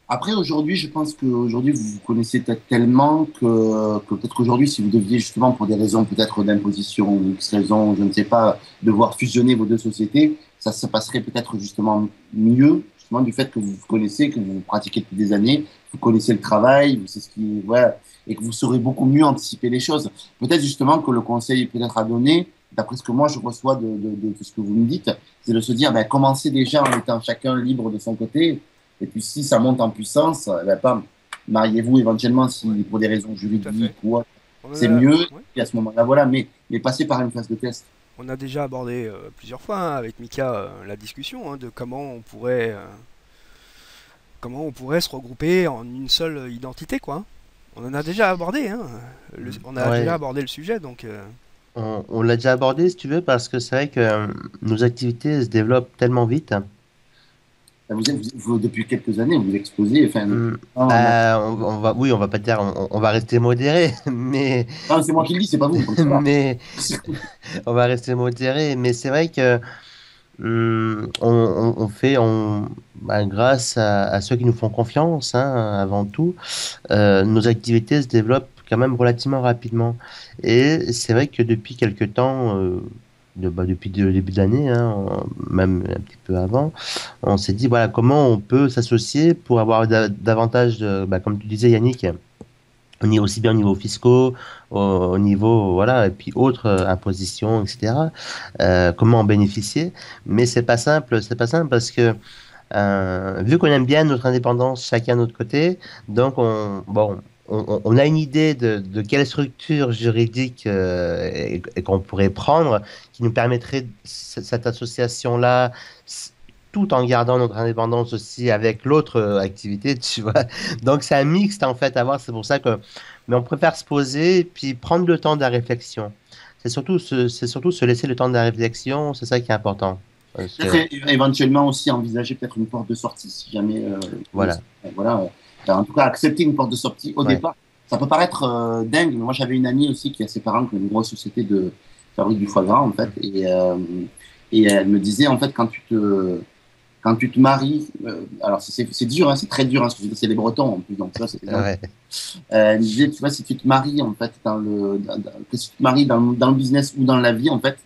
Après, aujourd'hui, je pense qu'aujourd'hui, vous vous connaissez peut-être tellement que peut-être qu'aujourd'hui, si vous deviez justement, pour des raisons peut-être d'imposition ou X raisons, je ne sais pas, devoir fusionner vos deux sociétés, ça se passerait peut-être justement mieux, justement du fait que vous vous connaissez, que vous pratiquez depuis des années, vous connaissez le travail, vous savez ce qui, voilà, et que vous saurez beaucoup mieux anticiper les choses. Peut-être justement que le conseil peut-être à donner, d'après ce que moi je reçois de ce que vous me dites, c'est de se dire, ben, commencez déjà en étant chacun libre de son côté. Et puis, si ça monte en puissance, ben, bam, mariez-vous éventuellement si Ouais, pour des raisons tout à fait. juridiques ou autre, On en c'est a, mieux. ouais. Et à ce moment-là, voilà. Mais passez par une phase de test. On a déjà abordé plusieurs fois hein, avec Mika la discussion hein, de comment on pourrait se regrouper en une seule identité quoi, hein. On en a déjà abordé, hein. On a déjà Ouais, abordé le sujet donc on l'a déjà abordé si tu veux, parce que c'est vrai que nos activités se développent tellement vite. Depuis quelques années, vous exposez. Enfin, Bah, on va, oui, on va pas dire, on va rester modéré, mais, non, c'est moi qui le dis, c'est pas vous, donc ça va. mais on va rester modéré, mais c'est vrai que on fait, bah, grâce à ceux qui nous font confiance, hein, avant tout, nos activités se développent quand même relativement rapidement. Et c'est vrai que depuis quelque temps, depuis le début d'année, hein, même un petit peu avant, on s'est dit, voilà, comment on peut s'associer pour avoir davantage de, bah, comme tu disais, Yannick, aussi bien au niveau fiscaux, au niveau, voilà, et puis autres impositions, etc. Comment en bénéficier. Mais c'est pas simple parce que vu qu'on aime bien notre indépendance chacun de notre côté, donc on a une idée de quelle structure juridique et qu'on pourrait prendre qui nous permettrait cette association-là, tout en gardant notre indépendance aussi avec l'autre activité, tu vois. Donc c'est un mixte en fait à voir, c'est pour ça que mais on préfère se poser et puis prendre le temps de la réflexion. C'est surtout se laisser le temps de la réflexion, c'est ça qui est important. Parce Peut-être que, éventuellement aussi envisager peut-être une porte de sortie, si jamais. voilà. Voilà. En tout cas, accepter une porte de sortie au Ouais. départ. Ça peut paraître dingue, mais moi j'avais une amie aussi qui a ses parents qui ont une grosse société de fabrique du foie gras en fait, et elle me disait en fait quand tu te maries, alors c'est dur, hein, c'est très dur, hein, parce que c'est les Bretons en plus, donc ça c'est Ouais. elle me disait, tu vois, si tu te maries en fait que si tu te maries dans le business ou dans la vie en fait,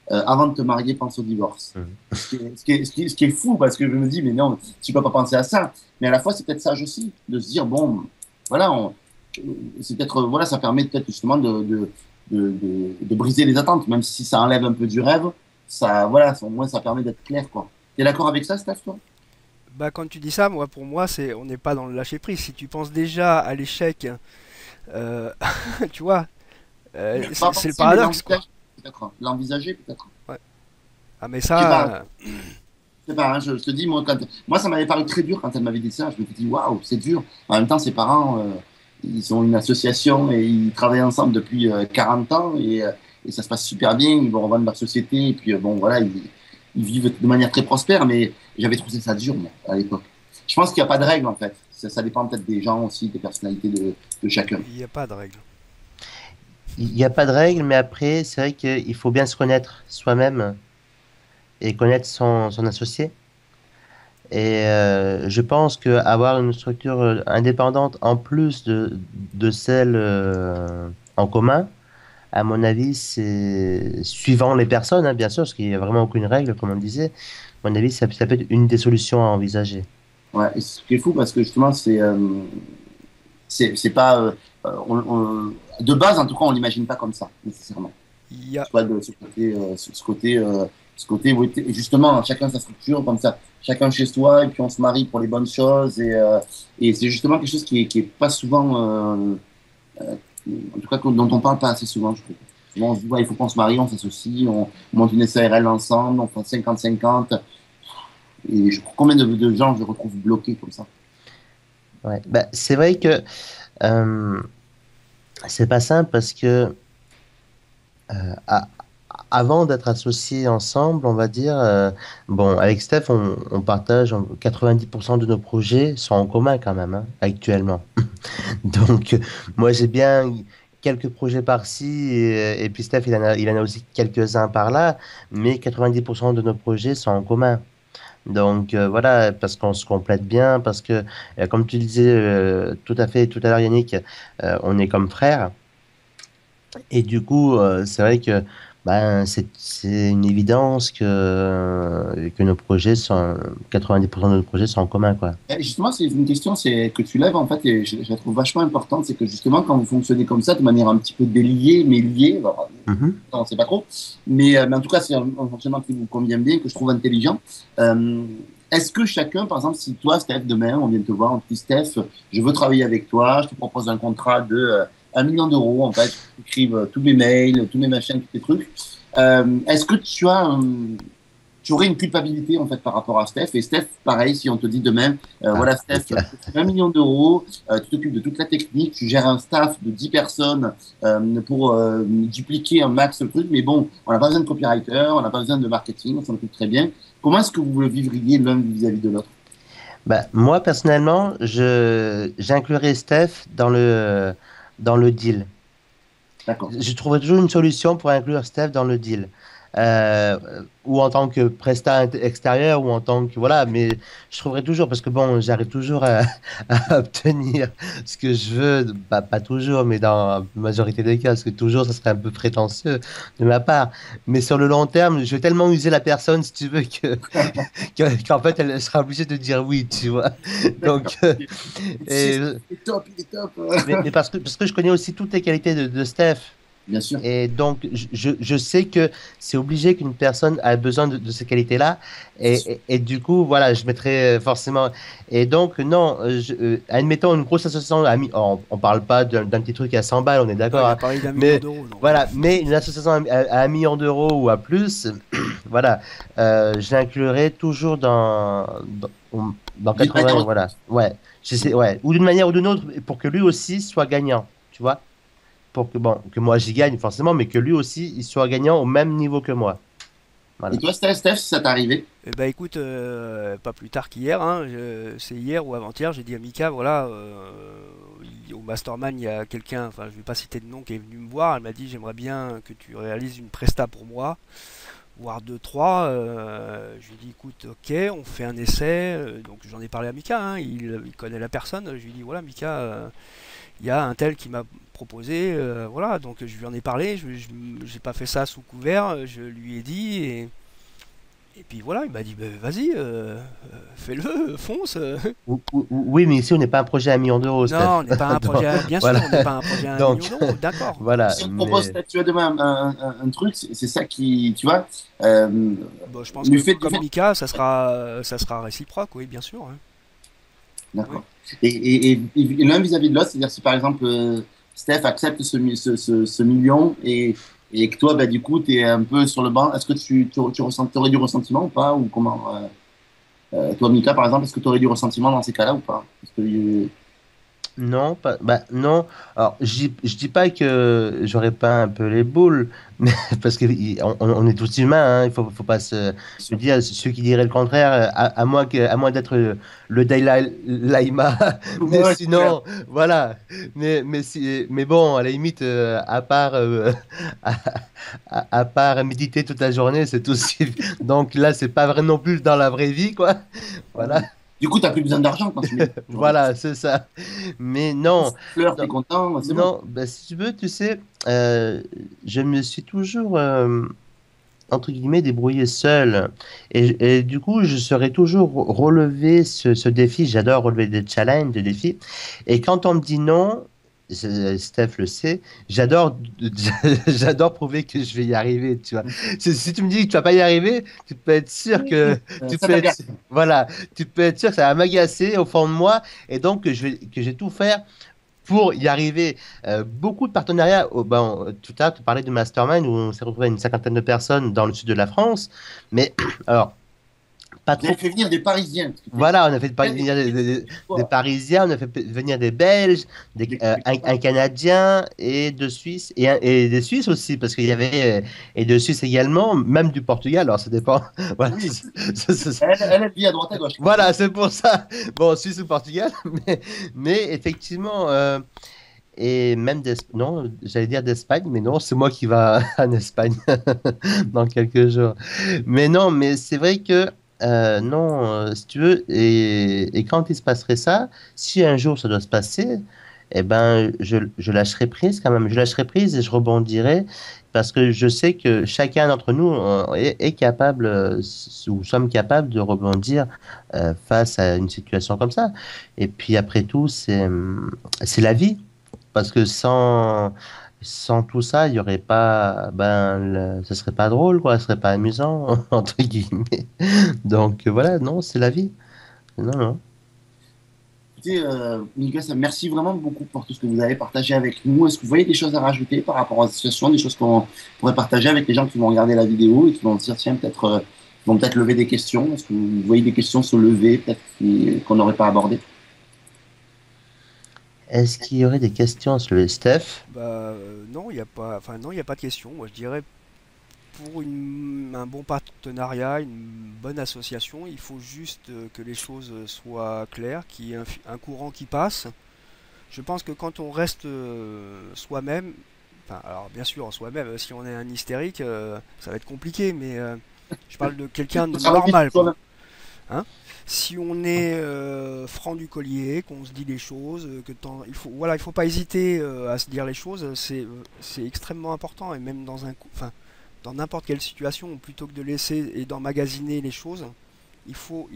avant de te marier, pense au divorce. Mhm. Ce qui est fou parce que je me dis, mais non, tu peux pas penser à ça. Mais à la fois, c'est peut-être sage aussi de se dire, bon, voilà, c'est peut-être, voilà, ça permet peut-être justement de briser les attentes, même si ça enlève un peu du rêve, ça, voilà, au moins ça permet d'être clair, quoi. T'es d'accord avec ça, Steph, toi? bah quand tu dis ça moi pour moi c'est on n'est pas dans le lâcher prise. Si tu penses déjà à l'échec euh, tu vois Pas c'est le penser, mais paradoxe quoi. l'envisager, peut-être. L'envisager, peut-être. Ouais. Ah mais Je sais pas, ça je sais pas, hein, je te dis, moi, ça m'avait paru très dur quand elle m'avait dit ça. Je me suis dit, waouh, c'est dur. En même temps, ses parents, ils ont une association et ils travaillent ensemble depuis 40 ans et ça se passe super bien. Ils vont revendre leur société et puis, bon, voilà, ils vivent de manière très prospère, mais j'avais trouvé ça dur, moi, à l'époque. Je pense qu'il n'y a pas de règle, en fait. Ça dépend peut-être des gens aussi, des personnalités de chacun. il n'y a pas de règle. Il n'y a pas de règle, mais après, c'est vrai qu'il faut bien se connaître soi-même et connaître son associé. Et je pense que avoir une structure indépendante en plus de celle en commun, à mon avis, c'est suivant les personnes, hein, bien sûr, parce qu'il n'y a vraiment aucune règle, comme on disait. À mon avis, ça peut être une des solutions à envisager. Ouais, et ce qui est fou, parce que justement, c'est pas. De base, en tout cas, on l'imagine pas comme ça, nécessairement. Il y a, Tu vois, ce côté où justement, chacun sa structure, comme ça, chacun chez soi, et puis on se marie pour les bonnes choses. Et c'est justement quelque chose qui est pas souvent, euh, en tout cas, dont on parle pas assez souvent, je trouve. Souvent, on se dit, ouais, il faut qu'on se marie, on s'associe, on monte une SARL ensemble, on fait 50-50. Et combien de gens je retrouve bloqués comme ça? Ouais. Bah, c'est vrai que euh, c'est pas simple parce que a- avant d'être associés ensemble, on va dire, bon, avec Steph, on partage 90% de nos projets sont en commun quand même, hein, actuellement. Donc, moi, j'ai bien quelques projets par-ci et puis Steph, il en a aussi quelques-uns par-là, mais 90% de nos projets sont en commun. Donc, voilà, parce qu'on se complète bien, parce que, comme tu disais tout à fait tout à l'heure, Yannick, on est comme frères. Et du coup, c'est vrai que ben, c'est une évidence que nos projets sont, 90% de nos projets sont en commun, quoi. Et justement, c'est une question que tu lèves en fait, et je la trouve vachement importante, c'est que justement, quand vous fonctionnez comme ça, de manière un petit peu déliée, mais liée, alors, Mhm. on ne sait pas trop, mais en tout cas, c'est un fonctionnement qui vous convient bien, que je trouve intelligent. Euh, Est-ce que chacun, par exemple, si toi, Steph, demain, on vient te voir, on te dit, Steph, je veux travailler avec toi, je te propose un contrat de 1 million d'euros, en fait, tu écrives tous mes mails, tous mes machins, tous tes trucs. Est-ce que tu aurais une culpabilité en fait par rapport à Steph. Et Steph, pareil, si on te dit demain, Ah, voilà le Steph, cas. tu fais 1 million d'euros, tu t'occupes de toute la technique, tu gères un staff de 10 personnes pour dupliquer un max le truc, mais bon, on n'a pas besoin de copywriter, on n'a pas besoin de marketing, on s'en occupe très bien. Comment est-ce que vous le vivriez l'un vis-à-vis de l'autre? Bah, moi, personnellement, j'inclurais Steph dans le deal. D'accord. Je trouverai toujours une solution pour inclure Steph dans le deal. Euh, ou en tant que prestat extérieur, ou en tant que... Voilà, mais je trouverai toujours, parce que bon, j'arrive toujours à obtenir ce que je veux, pas toujours, mais dans la majorité des cas, parce que toujours, ça serait un peu prétentieux de ma part. Mais sur le long terme, je vais tellement user la personne, si tu veux, qu'en fait, elle sera obligée de dire oui, tu vois. D'accord. Donc, Et tu sais, et, il est top, il est top. mais parce que je connais aussi toutes les qualités de Steph. Bien sûr. Et donc, je sais que c'est obligé qu'une personne a besoin de ces qualités-là. Et du coup, voilà, je mettrai forcément. Et donc, non, admettons une grosse association, on parle pas d'un petit truc à 100 balles, on est non, d'accord, il a hein. parlé d'1 million Mais d'euros, donc. voilà, mais une association à 1 million d'euros ou à plus, voilà, je l'inclurai toujours dans D'une manière 80, voilà, ouais, ouais, ou d'une manière ou d'une autre, pour que lui aussi soit gagnant, tu vois pour que, bon, que moi j'y gagne forcément, mais que lui aussi il soit gagnant au même niveau que moi. Et Voilà. toi, Steph, si ça t'est arrivé? Eh ben écoute, pas plus tard qu'hier, hein, c'est hier ou avant-hier, j'ai dit à Mika, voilà, au Masterman, il y a quelqu'un, enfin je vais pas citer de nom, qui est venu me voir, elle m'a dit j'aimerais bien que tu réalises une presta pour moi, voire deux, trois. Je lui ai dit écoute, ok, on fait un essai, donc j'en ai parlé à Mika, hein, il connaît la personne, je lui ai dit voilà Mika, il y a un tel qui m'a proposé, voilà, donc je lui en ai parlé, j'ai pas fait ça sous couvert, je lui ai dit, et puis voilà, il m'a dit bah, vas-y, fais-le, fonce. Oui, mais ici on n'est pas un projet à 1 million d'euros, Non, Steph. on n'est pas un projet, Donc, bien sûr, voilà. on n'est pas un projet à 1 million Donc, d'euros, d'accord. voilà. Si on te propose, Mais Steph, tu vois, demain un truc, c'est ça qui, tu vois, euh, Bon, je pense le que fait, comme Mika, ça sera réciproque, oui, bien sûr, hein. Oui. d'accord. Et l'un vis-à-vis de l'autre, c'est-à-dire si par exemple Steph accepte ce million et que toi, bah, du coup, tu es un peu sur le banc, est-ce que aurais du ressentiment ou pas? Ou comment toi, Mika, par exemple, est-ce que tu aurais du ressentiment dans ces cas-là ou pas? Parce que, Non, non. Alors, je dis pas que j'aurais pas un peu les boules, mais parce que on est tous humains, hein, faut pas se dire ceux qui diraient le contraire, à moins d'être le Dalai Lama, mais Ouais, c'est clair. sinon, voilà. Mais bon, à la limite, à, à part méditer toute la journée, c'est tout. Donc là, c'est pas vrai non plus dans la vraie vie, quoi. Voilà, Du coup, tu n'as plus besoin d'argent quand tu médites. voilà, c'est ça. Mais non. Fleur, t'es Non, content, c'est bon. non, bah, si tu veux, tu sais, je me suis toujours, entre guillemets, débrouillé seul. Et du coup, je saurais toujours relever ce défi. J'adore relever des challenges, des défis. Et quand on me dit non, Steph le sait, j'adore j'adore prouver que je vais y arriver, tu vois. Si tu me dis que tu vas pas y arriver, tu peux être sûr que tu Ça peux être t'agace. voilà, tu peux être sûr que ça va m'agacer au fond de moi et donc que je vais tout faire pour y arriver. Beaucoup de partenariats. Tout à l'heure, tu parlais de Mastermind où on s'est retrouvé une cinquantaine de personnes dans le sud de la France. Mais alors, pas Vous avez trop. fait venir des Parisiens. Parce que Voilà, on a fait c'est venir des quoi. Parisiens, on a fait venir des Belges, un Canadien et deux Suisses, et des Suisses aussi, parce qu'il y avait, et de Suisses également, même du Portugal, alors ça dépend. Voilà, Oui, elle vit à droite à gauche. voilà, c'est pour ça. Bon, Suisse ou Portugal, mais effectivement, et même non, j'allais dire d'Espagne, mais non, c'est moi qui va en Espagne dans quelques jours. Mais non, mais c'est vrai que non, si tu veux, et quand il se passerait ça, si un jour ça doit se passer, eh ben, je lâcherai prise quand même. Je lâcherai prise et je rebondirai parce que je sais que chacun d'entre nous est capable, ou sommes capables de rebondir face à une situation comme ça. Et puis après tout, c'est la vie. Parce que sans tout ça, il y aurait pas, ce serait pas drôle, quoi, ce serait pas amusant, entre guillemets. Donc voilà, non, c'est la vie. Non, non. Écoutez, Miguel, merci vraiment beaucoup pour tout ce que vous avez partagé avec nous. Est-ce que vous voyez des choses à rajouter par rapport à la situation, des choses qu'on pourrait partager avec les gens qui vont regarder la vidéo et qui vont se dire, tiens, peut-être, vont peut-être lever des questions. Est-ce que vous voyez des questions se lever, peut-être qu'on n'aurait pas abordées? Est-ce qu'il y aurait des questions sur le Steph? Bah non, il n'y a pas, enfin non, il y a pas de question. Moi, je dirais pour un bon partenariat, une bonne association, il faut juste que les choses soient claires, qu'il y ait un courant qui passe. Je pense que quand on reste soi-même, enfin, alors bien sûr, soi-même, si on est un hystérique, ça va être compliqué, mais je parle de quelqu'un Faut de travailler sur normal, quoi. soi-même. Hein. Si on est franc du collier, qu'on se dit les choses, il faut pas hésiter à se dire les choses, c'est extrêmement important, et même enfin, dans n'importe quelle situation, plutôt que de laisser et d'emmagasiner les choses, il faut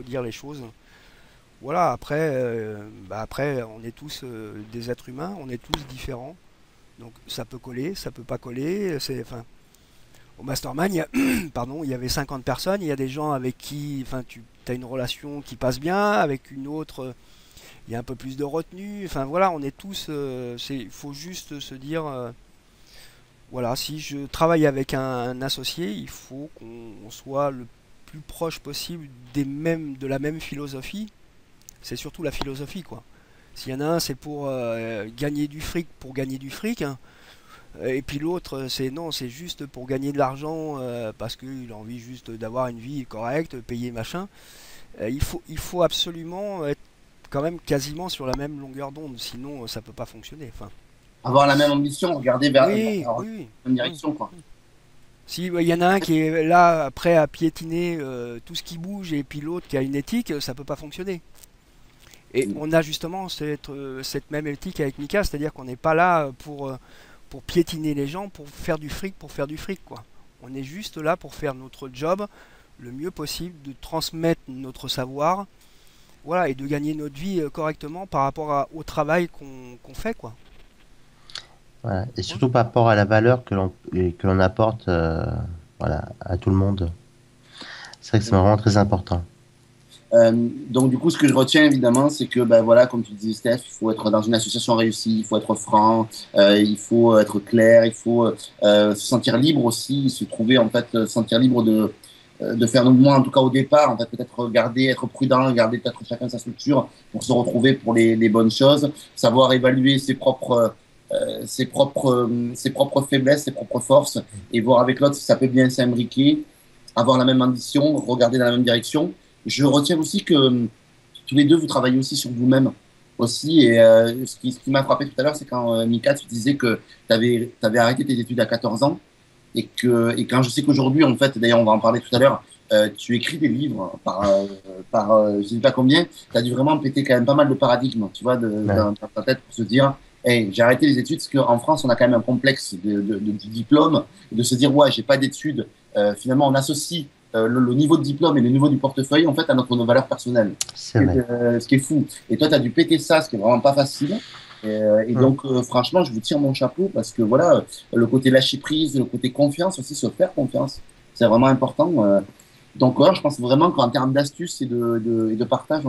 dire les choses. Voilà, après, on est tous des êtres humains, on est tous différents. Donc ça peut coller, ça peut pas coller. Enfin, au Mastermind, pardon, il y avait 50 personnes. Il y a des gens avec qui, enfin, tu as une relation qui passe bien, avec une autre, il y a un peu plus de retenue. Enfin voilà, on est tous. Il faut juste se dire, voilà, si je travaille avec un associé, il faut qu'on soit le plus proche possible de la même philosophie. C'est surtout la philosophie, quoi. S'il y en a un, c'est pour gagner du fric pour gagner du fric, hein. Et puis l'autre, c'est non, c'est juste pour gagner de l'argent parce qu'il a envie juste d'avoir une vie correcte, payer machin. Il faut absolument être quand même quasiment sur la même longueur d'onde, sinon ça peut pas fonctionner. Enfin, Avoir la même ambition, regarder oui, vers la oui, même oui. direction, quoi. Si il y en a un qui est là prêt à piétiner tout ce qui bouge et puis l'autre qui a une éthique, ça peut pas fonctionner. Et on a justement cette même éthique avec Mika, c'est-à-dire qu'on n'est pas là pour piétiner les gens, pour faire du fric, quoi. On est juste là pour faire notre job le mieux possible, de transmettre notre savoir, voilà, et de gagner notre vie correctement par rapport au travail qu'on fait, quoi. Voilà. Et Ouais. surtout par rapport à la valeur que l'on apporte voilà, à tout le monde. C'est vrai que c'est vraiment très important. Donc, du coup, ce que je retiens évidemment, c'est que, ben, voilà, comme tu disais, Steph, il faut être dans une association réussie, il faut être franc, il faut être clair, il faut se sentir libre aussi, se trouver, en fait, se sentir libre de faire, donc moi en tout cas au départ, en fait, peut-être garder, être prudent, garder peut-être chacun sa structure pour se retrouver pour les bonnes choses, savoir évaluer ses propres faiblesses, ses propres forces, et voir avec l'autre si ça peut bien s'imbriquer, avoir la même ambition, regarder dans la même direction. Je retiens aussi que tous les deux, vous travaillez aussi sur vous-même aussi. Et ce qui m'a frappé tout à l'heure, c'est quand Mika, tu disais que tu avais arrêté tes études à 14 ans et quand je sais qu'aujourd'hui, en fait, d'ailleurs, on va en parler tout à l'heure, tu écris des livres je ne sais pas combien, tu as dû vraiment péter quand même pas mal de paradigmes, tu vois, Ouais. dans ta tête pour se dire, hey, j'ai arrêté les études parce qu'en France, on a quand même un complexe du diplôme, de se dire, ouais, j'ai pas d'études. Finalement, on associe le niveau de diplôme et le niveau du portefeuille, en fait, à notre valeur personnelle. C'est vrai. Ce qui est fou. Et toi, tu as dû péter ça, ce qui est vraiment pas facile. Et Mm. donc, franchement, je vous tire mon chapeau parce que voilà, le côté lâcher prise, le côté confiance aussi, se faire confiance, c'est vraiment important. Donc, ouais, je pense vraiment qu'en termes d'astuces et de partage,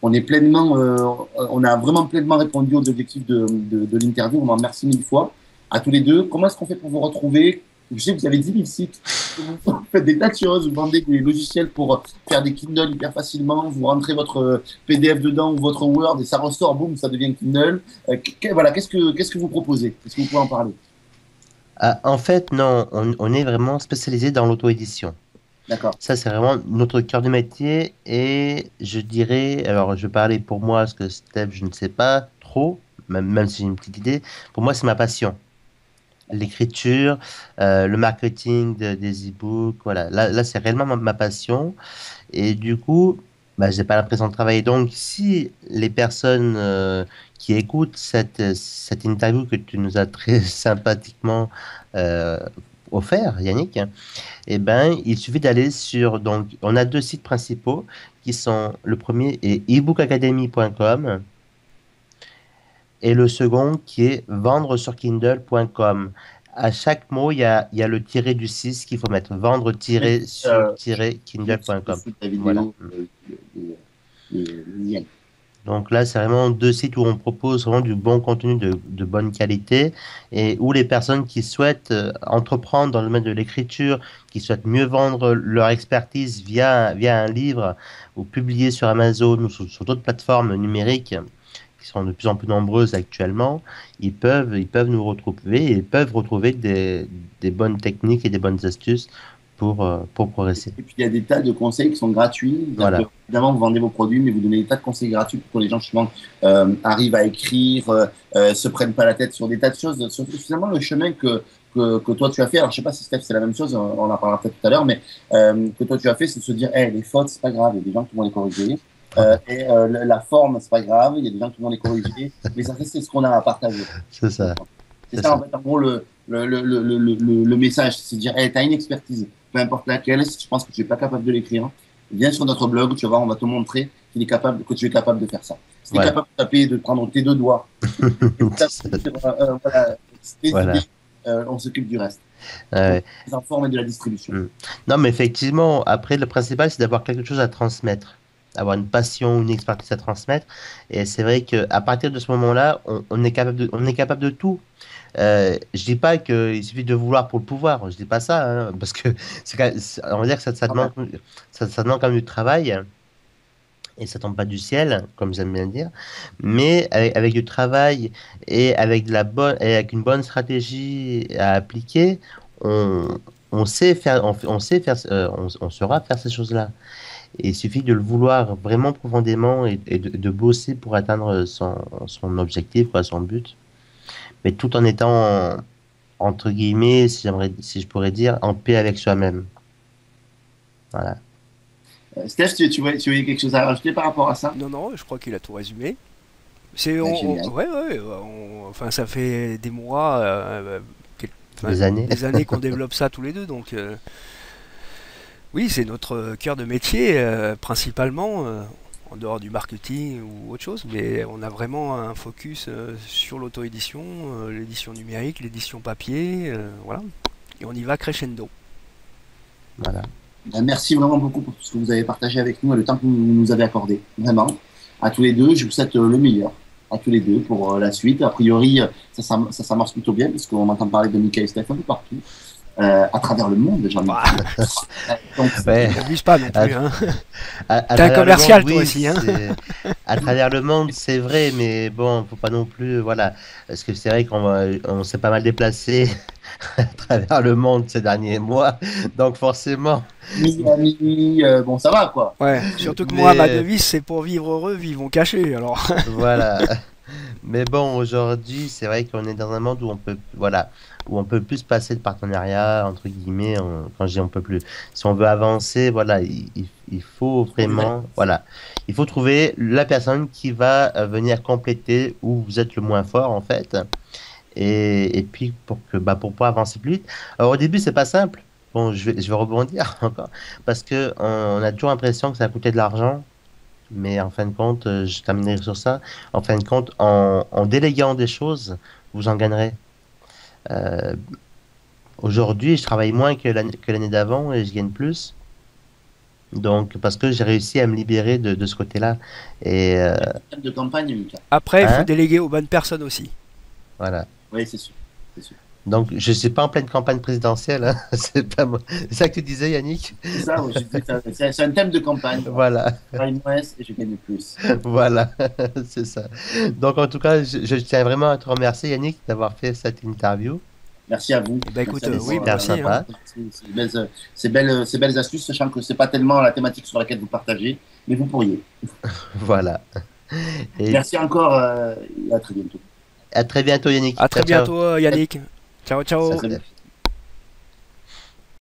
on est pleinement, on a vraiment pleinement répondu aux objectifs de l'interview. On en remercie mille fois à tous les deux. Comment est-ce qu'on fait pour vous retrouver? Je sais que vous avez 10 000 sites. Vous faites des tas de choses. Vous vendez des logiciels pour faire des Kindle hyper facilement. Vous rentrez votre PDF dedans ou votre Word et ça ressort, boum, ça devient Kindle. Voilà, qu'est-ce que vous proposez? Est-ce que vous pouvez en parler? Ah, en fait, non, on est vraiment spécialisé dans l'auto-édition. D'accord. Ça, c'est vraiment notre cœur de métier. Et je dirais, alors je parlais pour moi, parce que Steph, je ne sais pas trop, même si j'ai une petite idée. Pour moi, c'est ma passion. L'écriture, le marketing des e-books, voilà. Là c'est réellement ma passion. Et du coup, bah, j'ai pas l'impression de travailler. Donc, si les personnes qui écoutent cette interview que tu nous as très sympathiquement euh, offert, Yannick, eh ben, il suffit d'aller sur. Donc, on a deux sites principaux qui sont le premier est ebookacademy.com et le second qui est vendre sur kindle.com. À chaque mot, il y a le tiré du 6 qu'il faut mettre. Vendre sur Je vais mettre kindle.com. sous la Voilà. vidéo le lien. Donc là, c'est vraiment deux sites où on propose vraiment du bon contenu de bonne qualité et où les personnes qui souhaitent entreprendre dans le domaine de l'écriture, qui souhaitent mieux vendre leur expertise via un livre ou publier sur Amazon ou sur d'autres plateformes numériques qui sont de plus en plus nombreuses actuellement, ils peuvent nous retrouver et ils peuvent retrouver des bonnes techniques et des bonnes astuces pour progresser. Et puis, il y a des tas de conseils qui sont gratuits. C'est-à-dire Voilà, que, évidemment, vous vendez vos produits, mais vous donnez des tas de conseils gratuits pour que les gens, justement, arrivent à écrire, se prennent pas la tête sur des tas de choses. Sur, finalement, le chemin que toi, tu as fait, alors je sais pas si Steph, c'est la même chose, on en parlera peut-être tout à l'heure, mais que toi, tu as fait, c'est de se dire, hey, les fautes, c'est pas grave, il y a des gens qui vont les corriger. La forme, c'est pas grave, il y a des gens qui vont les corriger. Mais ça, c'est ce qu'on a à partager. c'est ça, C'est c'est ça, en ça. fait, en gros, le message, c'est de dire, hey, tu as une expertise, peu importe laquelle, si tu penses que tu n'es pas capable de l'écrire, viens sur notre blog, tu vas voir, on va te montrer que tu es capable de faire ça. Si tu es Voilà. capable de taper, de prendre tes deux doigts, de taper sur, voilà, tes Voilà. idées, on s'occupe du reste. Ouais. Des informes et de la distribution. Mm. Non, mais effectivement, après, le principal, c'est d'avoir quelque chose à transmettre, avoir une passion, une expertise à transmettre. Et c'est vrai qu'à partir de ce moment-là, on est capable de tout. Je dis pas qu'il suffit de vouloir pour le pouvoir, je dis pas ça, hein, parce que on va dire que ça Ah ben, demande, ça demande quand même du travail. Et ça tombe pas du ciel, comme j'aime bien dire, mais avec du travail et et avec une bonne stratégie à appliquer, on, on sait faire, on saura faire ces choses-là. Et il suffit de le vouloir vraiment profondément et de bosser pour atteindre son objectif, quoi, son but, mais tout en étant, entre guillemets, si je pourrais dire, en paix avec soi-même. Voilà. Steph, tu voyais quelque chose à rajouter par rapport à ça? Non, non, je crois qu'il a tout résumé. C'est, Ben, génial. ouais, ouais, enfin, ça fait des mois, enfin, Des années. des années qu'on développe ça tous les deux, donc oui, c'est notre cœur de métier principalement, en dehors du marketing ou autre chose, mais on a vraiment un focus sur l'auto-édition, l'édition numérique, l'édition papier, voilà, et on y va crescendo. Voilà. Ben, merci vraiment beaucoup pour tout ce que vous avez partagé avec nous et le temps que vous nous avez accordé. Vraiment. À tous les deux, je vous souhaite le meilleur. À tous les deux pour la suite. A priori, ça marche plutôt bien parce qu'on entend parler de Mika et Steph un peu partout. à travers le monde, j'ai envie Bah, de dire. Donc, Ouais. n'abuse pas non plus, hein. À T'es un travers le commercial, monde, toi oui, aussi, hein. à travers le monde, c'est vrai, mais bon, faut pas non plus, voilà, parce que c'est vrai on s'est pas mal déplacé à travers le monde ces derniers mois, donc forcément, Miami, bon, ça va, quoi. Ouais, surtout que moi, ma mais devise, c'est pour vivre heureux, vivons cachés, alors. voilà. Mais bon, aujourd'hui, c'est vrai qu'on est dans un monde où on peut, voilà, où on peut plus se passer de partenariat, entre guillemets, quand je dis on peut plus. Si on veut avancer, voilà, il faut vraiment, voilà, il faut trouver la personne qui va venir compléter où vous êtes le moins fort, en fait. Et puis, pour pouvoir avancer plus vite. Alors, au début, c'est pas simple. Bon, je vais rebondir encore, parce que on a toujours l'impression que ça a coûté de l'argent. Mais en fin de compte, je t'amenerai sur ça. En fin de compte, en déléguant des choses, vous en gagnerez. Euh, Aujourd'hui, je travaille moins que l'année d'avant et je gagne plus. Donc, parce que j'ai réussi à me libérer de ce côté-là. Et Thème de campagne, Mika. Après, il faut hein, déléguer aux bonnes personnes aussi. voilà. Oui, c'est sûr. C'est sûr. Donc, je suis pas en pleine campagne présidentielle, hein. C'est pas moi. C'est ça que tu disais, Yannick? C'est ça, ouais, je dis que c'est un thème de campagne. Voilà, Je travaille moins et je gagne plus. voilà, c'est ça. Donc, en tout cas, je tiens vraiment à te remercier, Yannick, d'avoir fait cette interview. Merci à vous. Eh ben, Merci écoute, à vous. oui, Super merci, hein. sympa. Ces belles astuces, sachant que c'est pas tellement la thématique sur laquelle vous partagez, mais vous pourriez. Voilà. Et Merci encore et à très bientôt. à très bientôt, Yannick. À très Ciao, ciao. bientôt, Yannick. Ciao, ciao. À très bientôt.